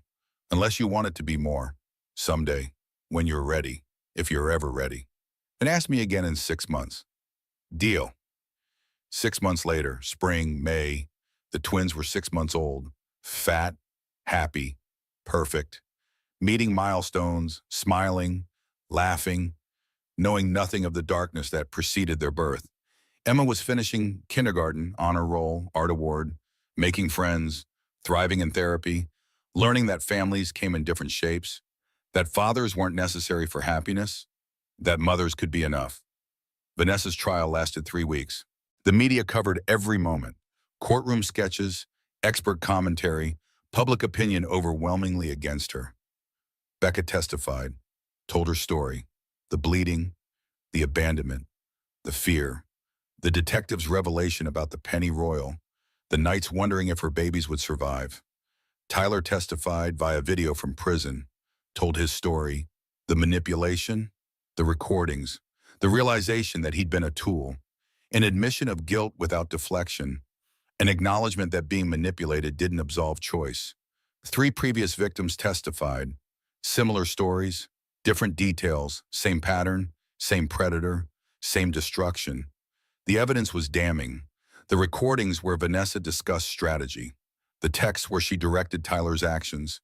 unless you want it to be more. Someday, when you're ready, if you're ever ready. And ask me again in 6 months. Deal. 6 months later, spring, May, the twins were 6 months old, fat, happy, perfect. Meeting milestones, smiling, laughing, knowing nothing of the darkness that preceded their birth. Emma was finishing kindergarten, honor roll, art award, making friends, thriving in therapy, learning that families came in different shapes, that fathers weren't necessary for happiness, that mothers could be enough. Vanessa's trial lasted 3 weeks. The media covered every moment. Courtroom sketches, expert commentary, public opinion overwhelmingly against her. Becca testified, told her story, the bleeding, the abandonment, the fear, the detective's revelation about the penny royal, the nights wondering if her babies would survive. Tyler testified via video from prison, told his story, the manipulation, the recordings, the realization that he'd been a tool, an admission of guilt without deflection, an acknowledgement that being manipulated didn't absolve choice. 3 previous victims testified, similar stories, different details, same pattern, same predator, same destruction. The evidence was damning. The recordings where Vanessa discussed strategy, the texts where she directed Tyler's actions,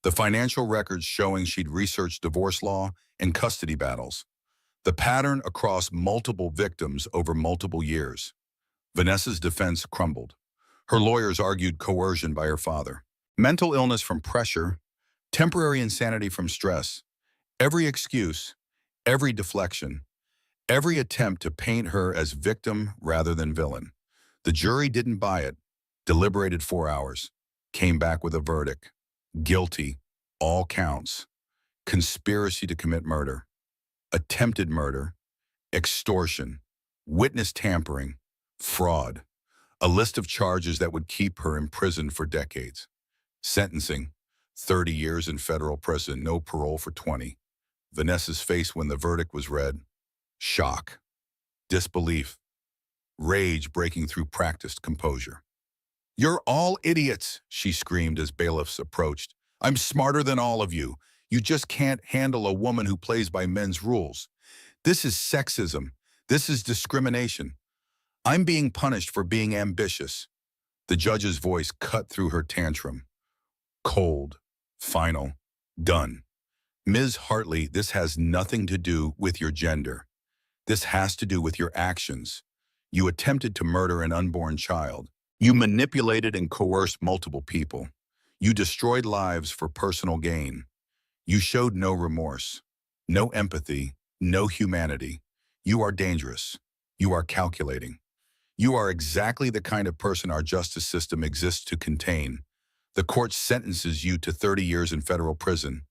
the financial records showing she'd researched divorce law and custody battles, the pattern across multiple victims over multiple years. Vanessa's defense crumbled. Her lawyers argued coercion by her father, mental illness from pressure, temporary insanity from stress, every excuse, every deflection, every attempt to paint her as victim rather than villain. The jury didn't buy it, deliberated 4 hours, came back with a verdict. Guilty, all counts. Conspiracy to commit murder, attempted murder, extortion, witness tampering, fraud, A list of charges that would keep her imprisoned for decades. Sentencing, 30 years in federal prison, no parole for 20. Vanessa's face when the verdict was read. Shock, disbelief, rage breaking through practiced composure. "You're all idiots," she screamed as bailiffs approached. "I'm smarter than all of you. You just can't handle a woman who plays by men's rules. This is sexism. This is discrimination. I'm being punished for being ambitious." The judge's voice cut through her tantrum. Cold, final, done. "Ms. Hartley, this has nothing to do with your gender. This has to do with your actions. You attempted to murder an unborn child. You manipulated and coerced multiple people. You destroyed lives for personal gain. You showed no remorse, no empathy, no humanity. You are dangerous. You are calculating. You are exactly the kind of person our justice system exists to contain. The court sentences you to 30 years in federal prison.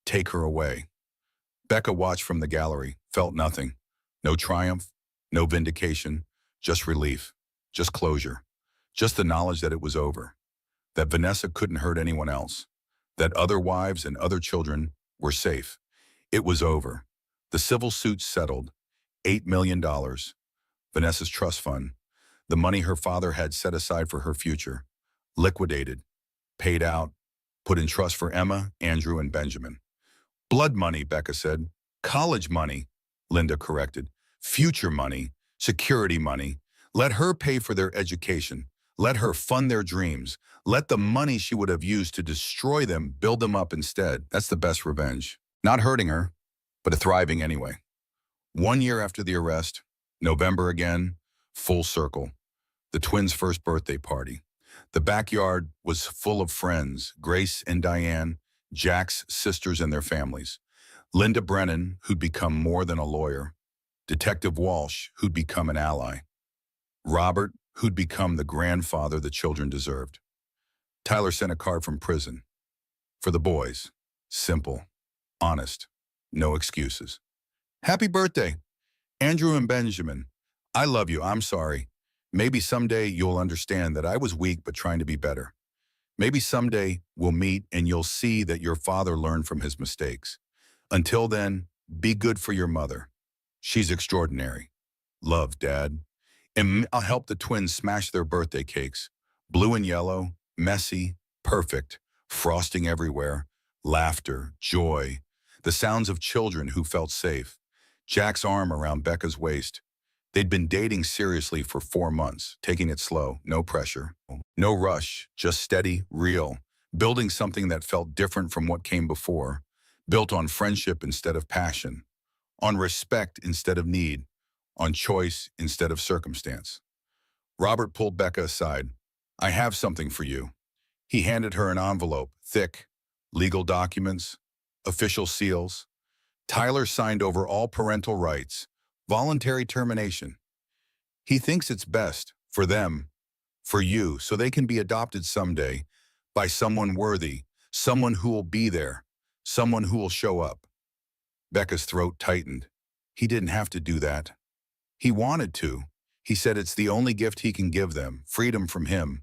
Take her away." Becca watched from the gallery, felt nothing. No triumph, no vindication, just relief, just closure, just the knowledge that it was over, that Vanessa couldn't hurt anyone else, that other wives and other children were safe. It was over. The civil suit settled. $8 million. Vanessa's trust fund, the money her father had set aside for her future, liquidated, paid out, put in trust for Emma, Andrew, and Benjamin. "Blood money," Becca said. "College money," Linda corrected. "Future money, security money. Let her pay for their education. Let her fund their dreams. Let the money she would have used to destroy them build them up instead. That's the best revenge. Not hurting her, but thriving anyway." 1 year after the arrest, November again, full circle. The twins' first birthday party. The backyard was full of friends, Grace and Diane, Jack's sisters and their families. Linda Brennan, who'd become more than a lawyer. Detective Walsh, who'd become an ally. Robert, who'd become the grandfather the children deserved. Tyler sent a card from prison. For the boys. Simple. Honest. No excuses. "Happy birthday, Andrew and Benjamin. I love you. I'm sorry. Maybe someday you'll understand that I was weak but trying to be better. Maybe someday we'll meet and you'll see that your father learned from his mistakes. Until then, be good for your mother. She's extraordinary. Love, Dad." And I'll help the twins smash their birthday cakes. Blue and yellow, messy, perfect, frosting everywhere, laughter, joy, the sounds of children who felt safe. Jack's arm around Becca's waist. They'd been dating seriously for 4 months, taking it slow, no pressure, no rush, just steady, real, building something that felt different from what came before, built on friendship instead of passion, on respect instead of need, on choice instead of circumstance. Robert pulled Becca aside. "I have something for you." He handed her an envelope, thick, legal documents, official seals. Tyler signed over all parental rights, voluntary termination. He thinks it's best for them, for you, so they can be adopted someday by someone worthy, someone who will be there, someone who will show up. Becca's throat tightened. He didn't have to do that. He wanted to. He said it's the only gift he can give them, freedom from him,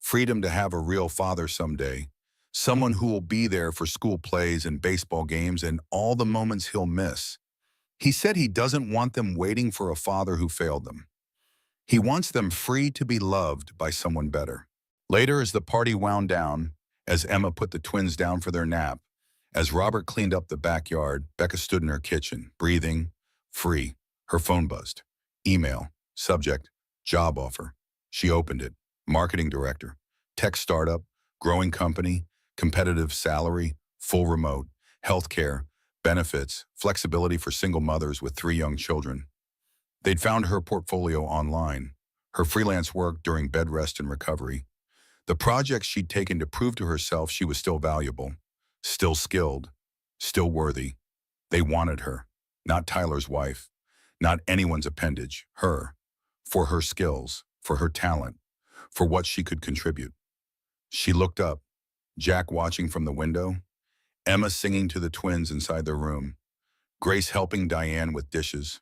freedom to have a real father someday, someone who will be there for school plays and baseball games and all the moments he'll miss. He said he doesn't want them waiting for a father who failed them. He wants them free to be loved by someone better. Later, as the party wound down, as Emma put the twins down for their nap, as Robert cleaned up the backyard, Becca stood in her kitchen, breathing, free. Her phone buzzed. Email. Subject. Job offer. She opened it. Marketing director. Tech startup. Growing company. Competitive salary. Full remote. Healthcare. Benefits. Flexibility for single mothers with 3 young children. They'd found her portfolio online. Her freelance work during bed rest and recovery. The projects she'd taken to prove to herself she was still valuable. Still skilled. Still worthy. They wanted her. Not Tyler's wife. Not anyone's appendage. Her. For her skills. For her talent. For what she could contribute. She looked up. Jack watching from the window. Emma singing to the twins inside their room. Grace helping Diane with dishes.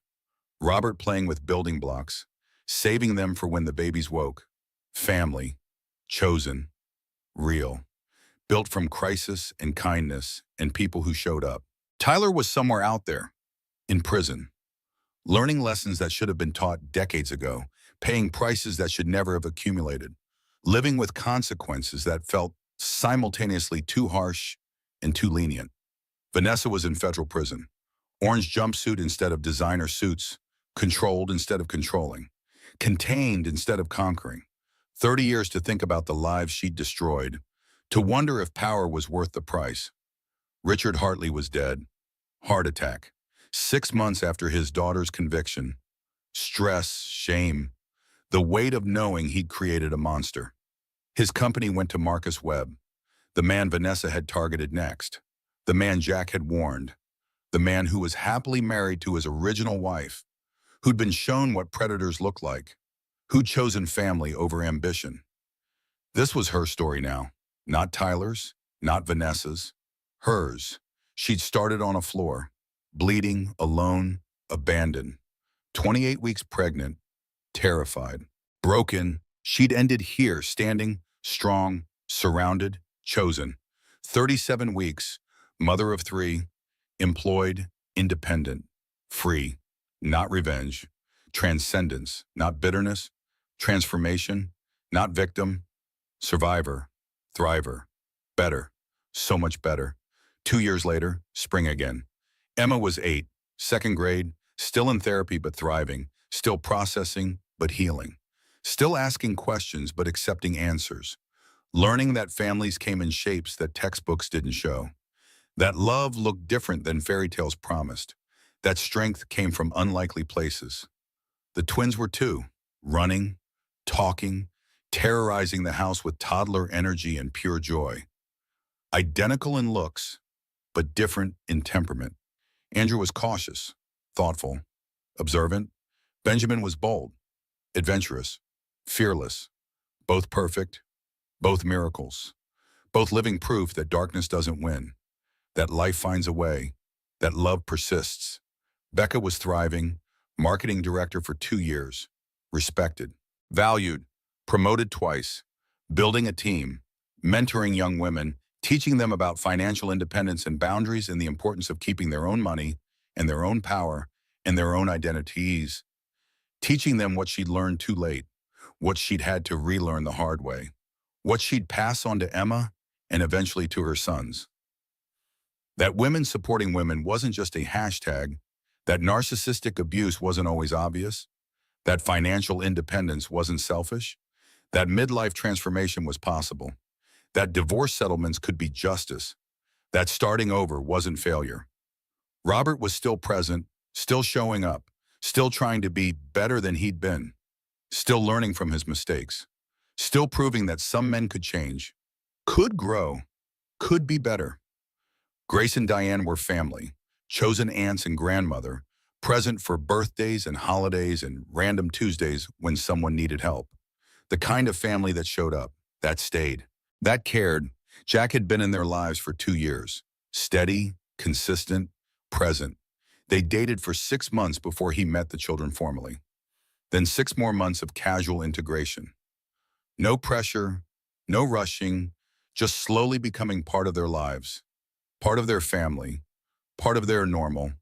Robert playing with building blocks. Saving them for when the babies woke. family, chosen, real, built from crisis and kindness and people who showed up. Tyler was somewhere out there, in prison, learning lessons that should have been taught decades ago, paying prices that should never have accumulated, living with consequences that felt simultaneously too harsh and too lenient. Vanessa was in federal prison. Orange jumpsuit instead of designer suits, controlled instead of controlling, contained instead of conquering. 30 years to think about the lives she'd destroyed, to wonder if power was worth the price. Richard Hartley was dead. Heart attack. 6 months after his daughter's conviction. Stress, shame, the weight of knowing he'd created a monster. His company went to Marcus Webb, the man Vanessa had targeted next, the man Jack had warned, the man who was happily married to his original wife, who'd been shown what predators look like, who'd chosen family over ambition. This was her story now, not Tyler's, not Vanessa's, hers. She'd started on a floor, bleeding, alone, abandoned, 28 weeks pregnant, terrified, broken. She'd ended here, standing, strong, surrounded, chosen. 37 weeks, mother of three, employed, independent, free, not revenge, transcendence, not bitterness, transformation, not victim, survivor, thriver, better, so much better. 2 years later, spring again. Emma was 8, second grade, still in therapy but thriving, still processing but healing, still asking questions but accepting answers, learning that families came in shapes that textbooks didn't show, that love looked different than fairy tales promised, that strength came from unlikely places. The twins were too, running, talking, terrorizing the house with toddler energy and pure joy. Identical in looks, but different in temperament. Andrew was cautious, thoughtful, observant. Benjamin was bold, adventurous, fearless, both perfect, both miracles, both living proof that darkness doesn't win, that life finds a way, that love persists. Becca was thriving, marketing director for 2 years, respected, valued, promoted twice, building a team, mentoring young women, teaching them about financial independence and boundaries and the importance of keeping their own money and their own power and their own identities, teaching them what she'd learned too late, what she'd had to relearn the hard way, what she'd pass on to Emma and eventually to her sons. That women supporting women wasn't just a hashtag, that narcissistic abuse wasn't always obvious, that financial independence wasn't selfish, that midlife transformation was possible, that divorce settlements could be justice, that starting over wasn't failure. Robert was still present, still showing up, still trying to be better than he'd been, still learning from his mistakes, still proving that some men could change, could grow, could be better. Grace and Diane were family, chosen aunts and grandmother, present for birthdays and holidays and random Tuesdays when someone needed help. The kind of family that showed up, that stayed, that cared. Jack had been in their lives for 2 years, steady, consistent, present. They dated for 6 months before he met the children formally. Then 6 more months of casual integration. No pressure, no rushing, just slowly becoming part of their lives, part of their family, part of their normal.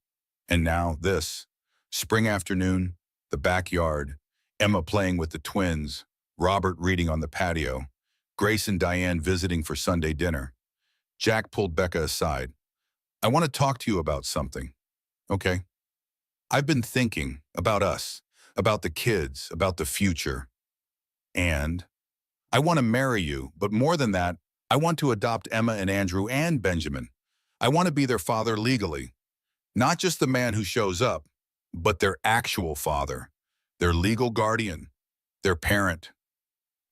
And now this, spring afternoon, the backyard, Emma playing with the twins, Robert reading on the patio, Grace and Diane visiting for Sunday dinner. Jack pulled Becca aside. I want to talk to you about something. Okay. I've been thinking about us, about the kids, about the future. And I want to marry you, but more than that, I want to adopt Emma and Andrew and Benjamin. I want to be their father legally. Not just the man who shows up, but their actual father, their legal guardian, their parent.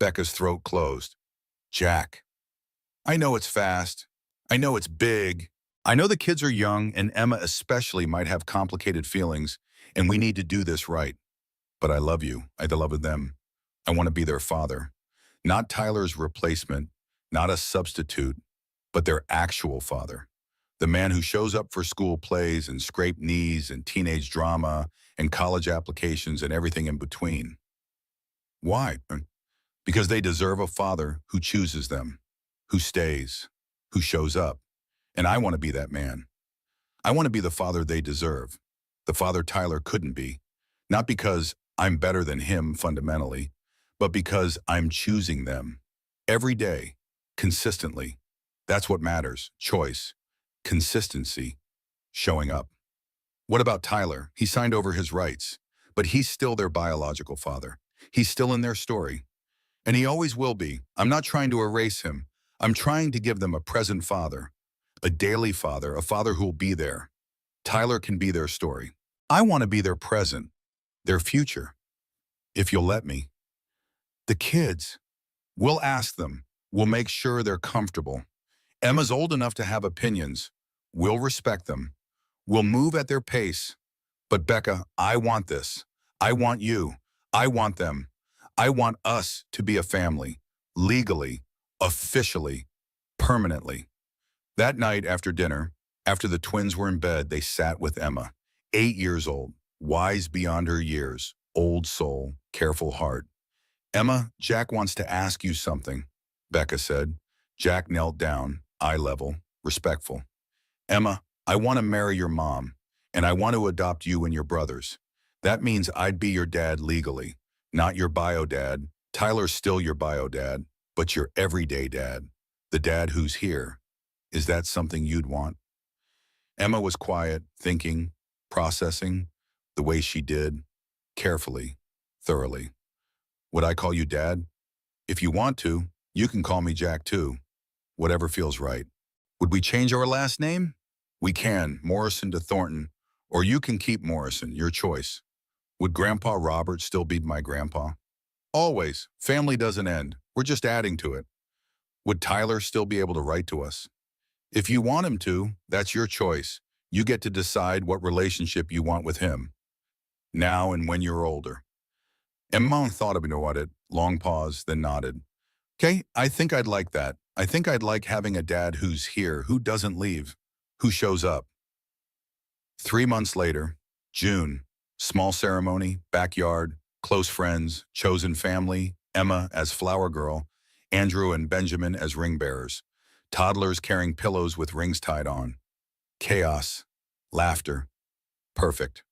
Becca's throat closed. Jack, I know it's fast. I know it's big. I know the kids are young, and Emma especially might have complicated feelings, and we need to do this right. But I love you. I love them. I want to be their father. Not Tyler's replacement, not a substitute, but their actual father. The man who shows up for school plays and scraped knees and teenage drama and college applications and everything in between. Why? because they deserve a father who chooses them, who stays, who shows up. And I want to be that man. I want to be the father they deserve, the father Tyler couldn't be, not because I'm better than him fundamentally, but because I'm choosing them every day, consistently. That's what matters. Choice, consistency, showing up. What about Tyler? He signed over his rights, but he's still their biological father. He's still in their story, and he always will be. I'm not trying to erase him. I'm trying to give them a present father, a daily father, a father who will be there. Tyler can be their story. I want to be their present, their future, if you'll let me. The kids, we'll ask them. We'll make sure they're comfortable. Emma's old enough to have opinions. We'll respect them. We'll move at their pace. But Becca, I want this. I want you. I want them. I want us to be a family, legally, officially, permanently. That night after dinner, after the twins were in bed, they sat with Emma, 8 years old, wise beyond her years, old soul, careful heart. Emma, Jack wants to ask you something, Becca said. Jack knelt down, eye level, respectful. Emma, I want to marry your mom, and I want to adopt you and your brothers. That means I'd be your dad legally, not your bio dad. Tyler's still your bio dad, but your everyday dad, the dad who's here. Is that something you'd want? Emma was quiet, thinking, processing, the way she did, carefully, thoroughly. Would I call you Dad? If you want to, you can call me Jack too. Whatever feels right. Would we change our last name? We can, Morrison to Thornton, or you can keep Morrison, your choice. Would Grandpa Robert still be my grandpa? Always. Family doesn't end. We're just adding to it. Would Tyler still be able to write to us? If you want him to, that's your choice. You get to decide what relationship you want with him, now and when you're older. Emma thought about it, long pause, then nodded. Okay, I think I'd like that. I think I'd like having a dad who's here, who doesn't leave, who shows up. 3 months later, June, small ceremony, backyard, close friends, chosen family, Emma as flower girl, Andrew and Benjamin as ring bearers, toddlers carrying pillows with rings tied on. Chaos, laughter, perfect.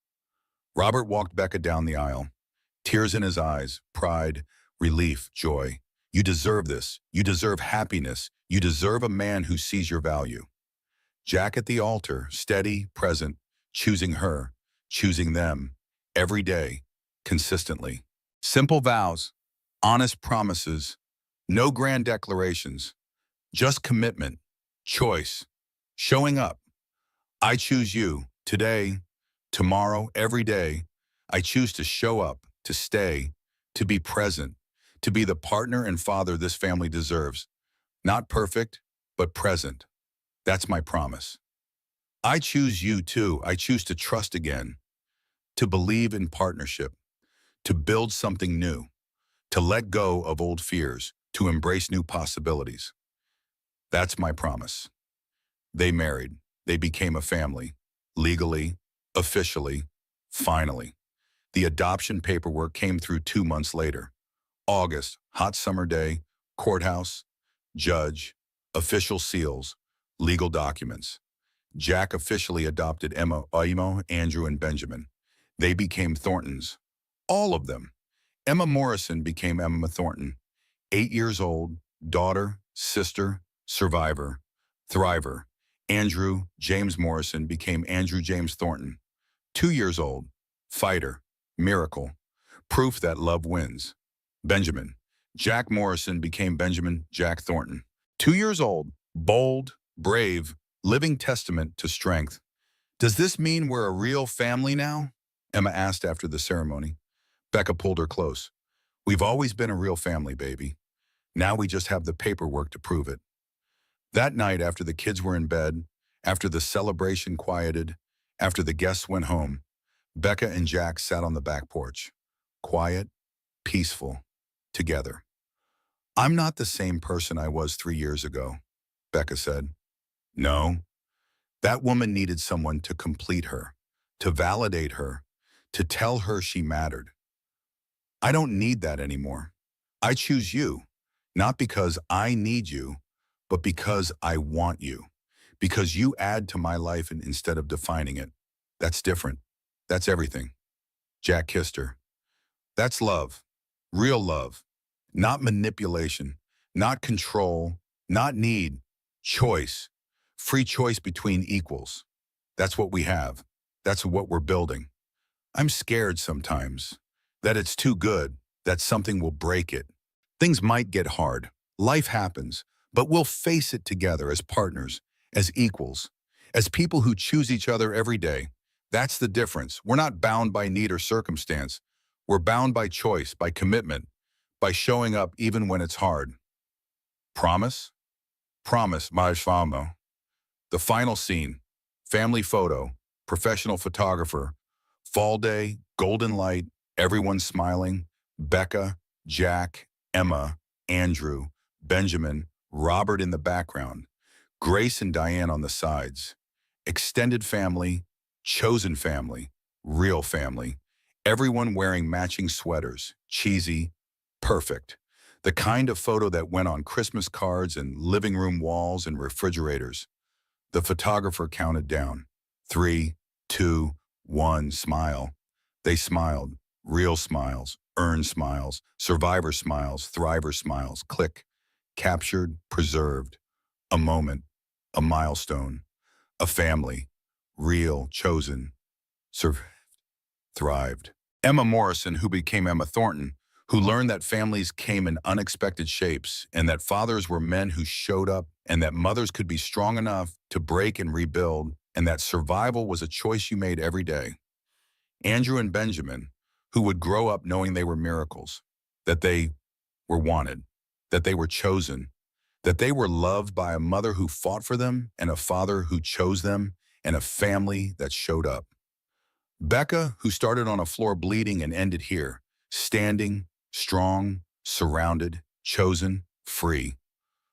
Robert walked Becca down the aisle, tears in his eyes, pride, relief, joy. You deserve this. You deserve happiness. You deserve a man who sees your value. Jack at the altar, steady, present, choosing her, choosing them, every day, consistently. Simple vows, honest promises, no grand declarations, just commitment, choice, showing up. I choose you, today, tomorrow, every day. I choose to show up, to stay, to be present, to be the partner and father this family deserves. Not perfect, but present. That's my promise. I choose you too. I choose to trust again, to believe in partnership, to build something new, to let go of old fears, to embrace new possibilities. That's my promise. They married. They became a family, legally, officially, finally. The adoption paperwork came through 2 months later. August, hot summer day, courthouse, judge, official seals, legal documents. Jack officially adopted Emma, Andrew, and Benjamin. They became Thorntons. All of them. Emma Morrison became Emma Thornton. 8 years old, daughter, sister, survivor, thriver. Andrew James Morrison became Andrew James Thornton. 2 years old, fighter, miracle, proof that love wins. Benjamin. Jack Morrison became Benjamin Jack Thornton. 2 years old, bold, brave, living testament to strength. Does this mean we're a real family now? Emma asked after the ceremony. Becca pulled her close. We've always been a real family, baby. Now we just have the paperwork to prove it. That night, after the kids were in bed, after the celebration quieted, after the guests went home, Becca and Jack sat on the back porch, quiet, peaceful, together. I'm not the same person I was 3 years ago, Becca said. No, that woman needed someone to complete her, to validate her, to tell her she mattered. I don't need that anymore. I choose you, not because I need you, but because I want you. Because you add to my life instead of defining it. That's different. That's everything. Jack kissed her. That's love. Real love. Not manipulation. Not control. Not need. Choice. Free choice between equals. That's what we have. That's what we're building. I'm scared sometimes that it's too good, that something will break it. Things might get hard. Life happens, but we'll face it together as partners, as equals, as people who choose each other every day. That's the difference. We're not bound by need or circumstance. We're bound by choice, by commitment, by showing up even when it's hard. Promise? Promise, mais famo. The final scene, family photo, professional photographer, fall day, golden light, everyone smiling, Becca, Jack, Emma, Andrew, Benjamin, Robert in the background, Grace and Diane on the sides, extended family, chosen family, real family, everyone wearing matching sweaters, cheesy, perfect. The kind of photo that went on Christmas cards and living room walls and refrigerators. The photographer counted down. 3, 2, 1, smile. They smiled. Real smiles, earned smiles, survivor smiles, thriver smiles. Click. Captured, preserved. A moment, a milestone, a family. Real, chosen, survived, thrived. Emma Morrison, who became Emma Thornton, who learned that families came in unexpected shapes and that fathers were men who showed up and that mothers could be strong enough to break and rebuild and that survival was a choice you made every day. Andrew and Benjamin, who would grow up knowing they were miracles, that they were wanted, that they were chosen, that they were loved by a mother who fought for them and a father who chose them and a family that showed up. Becca, who started on a floor bleeding and ended here, standing, strong, surrounded, chosen, free,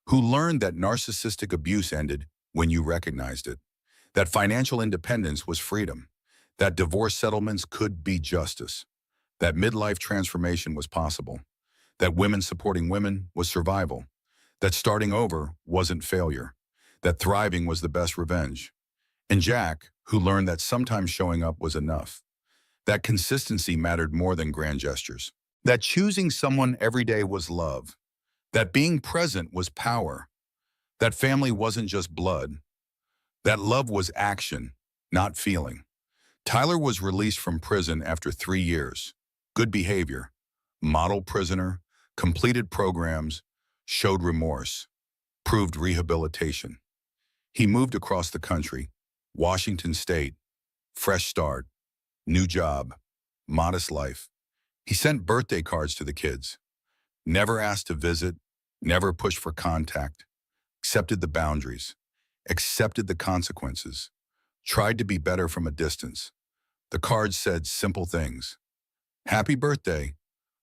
who learned that narcissistic abuse ended when you recognized it, that financial independence was freedom, that divorce settlements could be justice, that midlife transformation was possible, that women supporting women was survival, that starting over wasn't failure, that thriving was the best revenge. And Jack, who learned that sometimes showing up was enough, that consistency mattered more than grand gestures, that choosing someone every day was love, that being present was power, that family wasn't just blood, that love was action, not feeling. Tyler was released from prison after 3 years. Good behavior, model prisoner, completed programs, showed remorse, proved rehabilitation. He moved across the country, Washington State, fresh start, new job, modest life. He sent birthday cards to the kids, never asked to visit, never pushed for contact, accepted the boundaries, accepted the consequences, tried to be better from a distance. The cards said simple things. Happy birthday.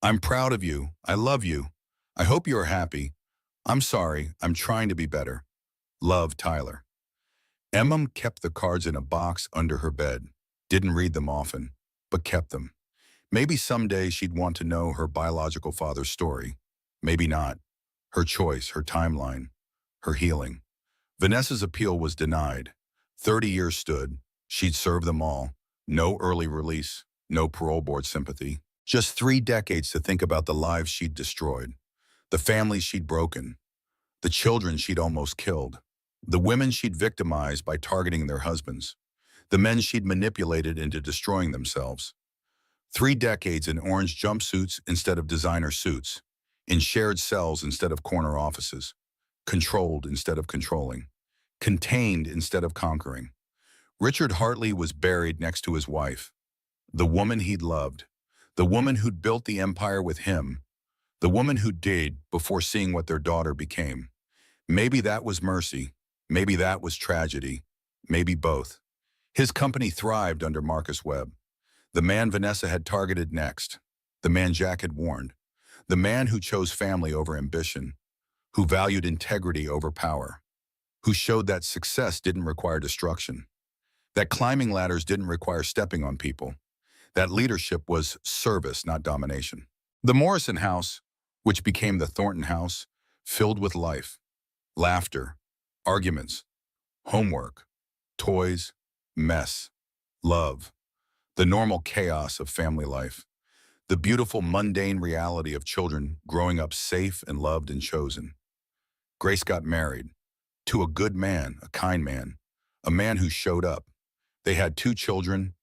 I'm proud of you. I love you. I hope you are happy. I'm sorry. I'm trying to be better. Love, Tyler. Emma kept the cards in a box under her bed. Didn't read them often, but kept them. Maybe someday she'd want to know her biological father's story. Maybe not. Her choice, her timeline, her healing. Vanessa's appeal was denied. 30 years stood. She'd served them all. No early release, no parole board sympathy. Just 3 decades to think about the lives she'd destroyed, the families she'd broken, the children she'd almost killed, the women she'd victimized by targeting their husbands, the men she'd manipulated into destroying themselves. 3 decades in orange jumpsuits instead of designer suits, in shared cells instead of corner offices, controlled instead of controlling, contained instead of conquering. Richard Hartley was buried next to his wife, the woman he'd loved, the woman who'd built the empire with him, the woman who died before seeing what their daughter became. Maybe that was mercy, maybe that was tragedy, maybe both. His company thrived under Marcus Webb, the man Vanessa had targeted next, the man Jack had warned, the man who chose family over ambition, who valued integrity over power, who showed that success didn't require destruction, that climbing ladders didn't require stepping on people, that leadership was service, not domination. The Morrison house, which became the Thornton house, filled with life, laughter, arguments, homework, toys, mess, love, the normal chaos of family life, the beautiful mundane reality of children growing up safe and loved and chosen. Grace got married to a good man, a kind man, a man who showed up. They had two children,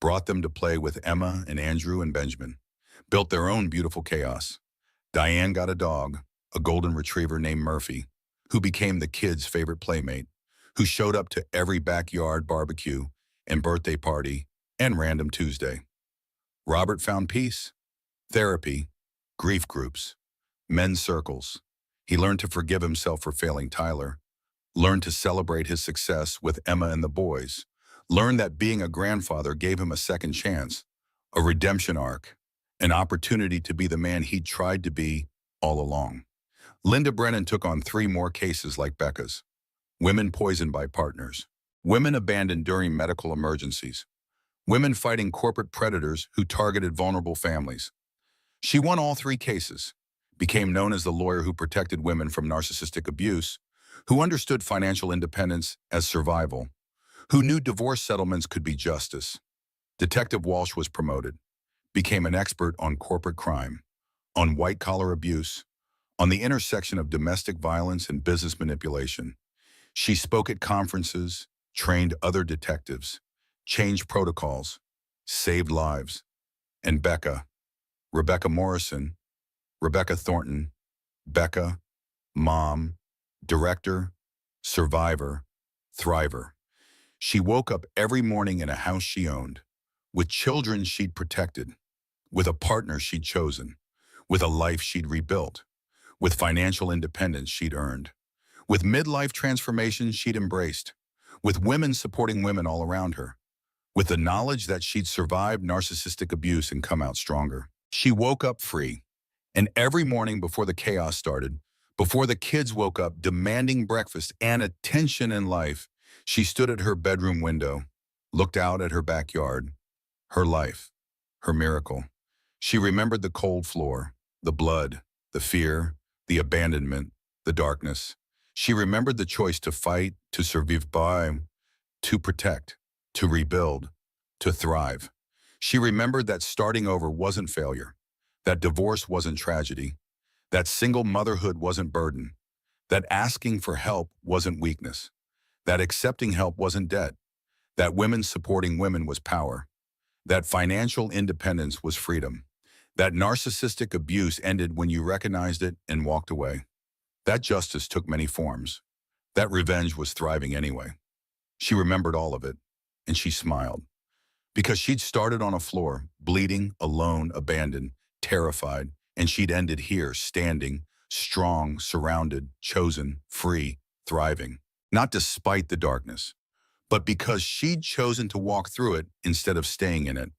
brought them to play with Emma and Andrew and Benjamin, built their own beautiful chaos. Diane got a dog, a golden retriever named Murphy, who became the kids' favorite playmate, who showed up to every backyard barbecue and birthday party and random Tuesday. Robert found peace, therapy, grief groups, men's circles. He learned to forgive himself for failing Tyler, learned to celebrate his success with Emma and the boys, learned that being a grandfather gave him a second chance, a redemption arc, an opportunity to be the man he tried to be all along. Linda Brennan took on 3 more cases like Becca's. Women poisoned by partners, women abandoned during medical emergencies, women fighting corporate predators who targeted vulnerable families. She won all 3 cases, became known as the lawyer who protected women from narcissistic abuse, who understood financial independence as survival, who knew divorce settlements could be justice. Detective Walsh was promoted, became an expert on corporate crime, on white-collar abuse, on the intersection of domestic violence and business manipulation. She spoke at conferences, trained other detectives, changed protocols, saved lives. And Becca, Rebecca Morrison, Rebecca Thornton, Becca, mom, director, survivor, thriver. She woke up every morning in a house she owned, with children she'd protected, with a partner she'd chosen, with a life she'd rebuilt, with financial independence she'd earned, with midlife transformations she'd embraced, with women supporting women all around her, with the knowledge that she'd survived narcissistic abuse and come out stronger. She woke up free, and every morning before the chaos started, before the kids woke up demanding breakfast and attention in life, she stood at her bedroom window, looked out at her backyard, her life, her miracle. She remembered the cold floor, the blood, the fear, the abandonment, the darkness. She remembered the choice to fight, to survive by, to protect, to rebuild, to thrive. She remembered that starting over wasn't failure, that divorce wasn't tragedy, that single motherhood wasn't burden, that asking for help wasn't weakness, that accepting help wasn't debt, that women supporting women was power, that financial independence was freedom, that narcissistic abuse ended when you recognized it and walked away. That justice took many forms. That revenge was thriving anyway. She remembered all of it, and she smiled. Because she'd started on a floor, bleeding, alone, abandoned, terrified, and she'd ended here, standing, strong, surrounded, chosen, free, thriving. Not despite the darkness, but because she'd chosen to walk through it instead of staying in it.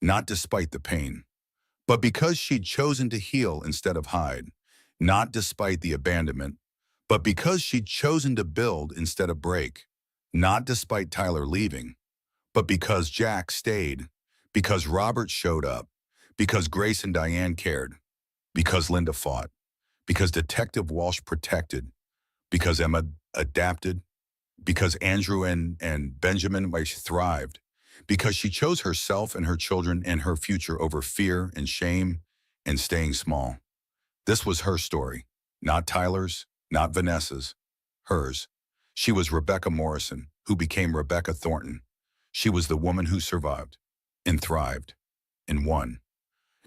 Not despite the pain, but because she'd chosen to heal instead of hide. Not despite the abandonment, but because she'd chosen to build instead of break. Not despite Tyler leaving, but because Jack stayed, because Robert showed up, because Grace and Diane cared, because Linda fought, because Detective Walsh protected, because Emma adapted, because Andrew and Benjamin thrived, because she chose herself and her children and her future over fear and shame and staying small. This was her story, not Tyler's, not Vanessa's, hers. She was Rebecca Morrison, who became Rebecca Thornton. She was the woman who survived and thrived and won.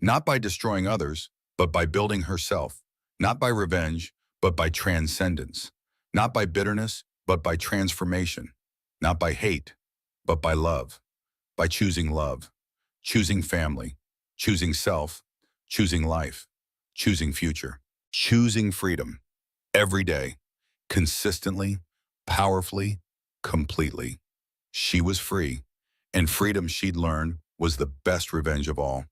Not by destroying others, but by building herself. Not by revenge, but by transcendence. Not by bitterness, but by transformation. Not by hate, but by love. By choosing love, choosing family, choosing self, choosing life, choosing future, choosing freedom. Every day, consistently, powerfully, completely. She was free, and freedom she'd learned was the best revenge of all.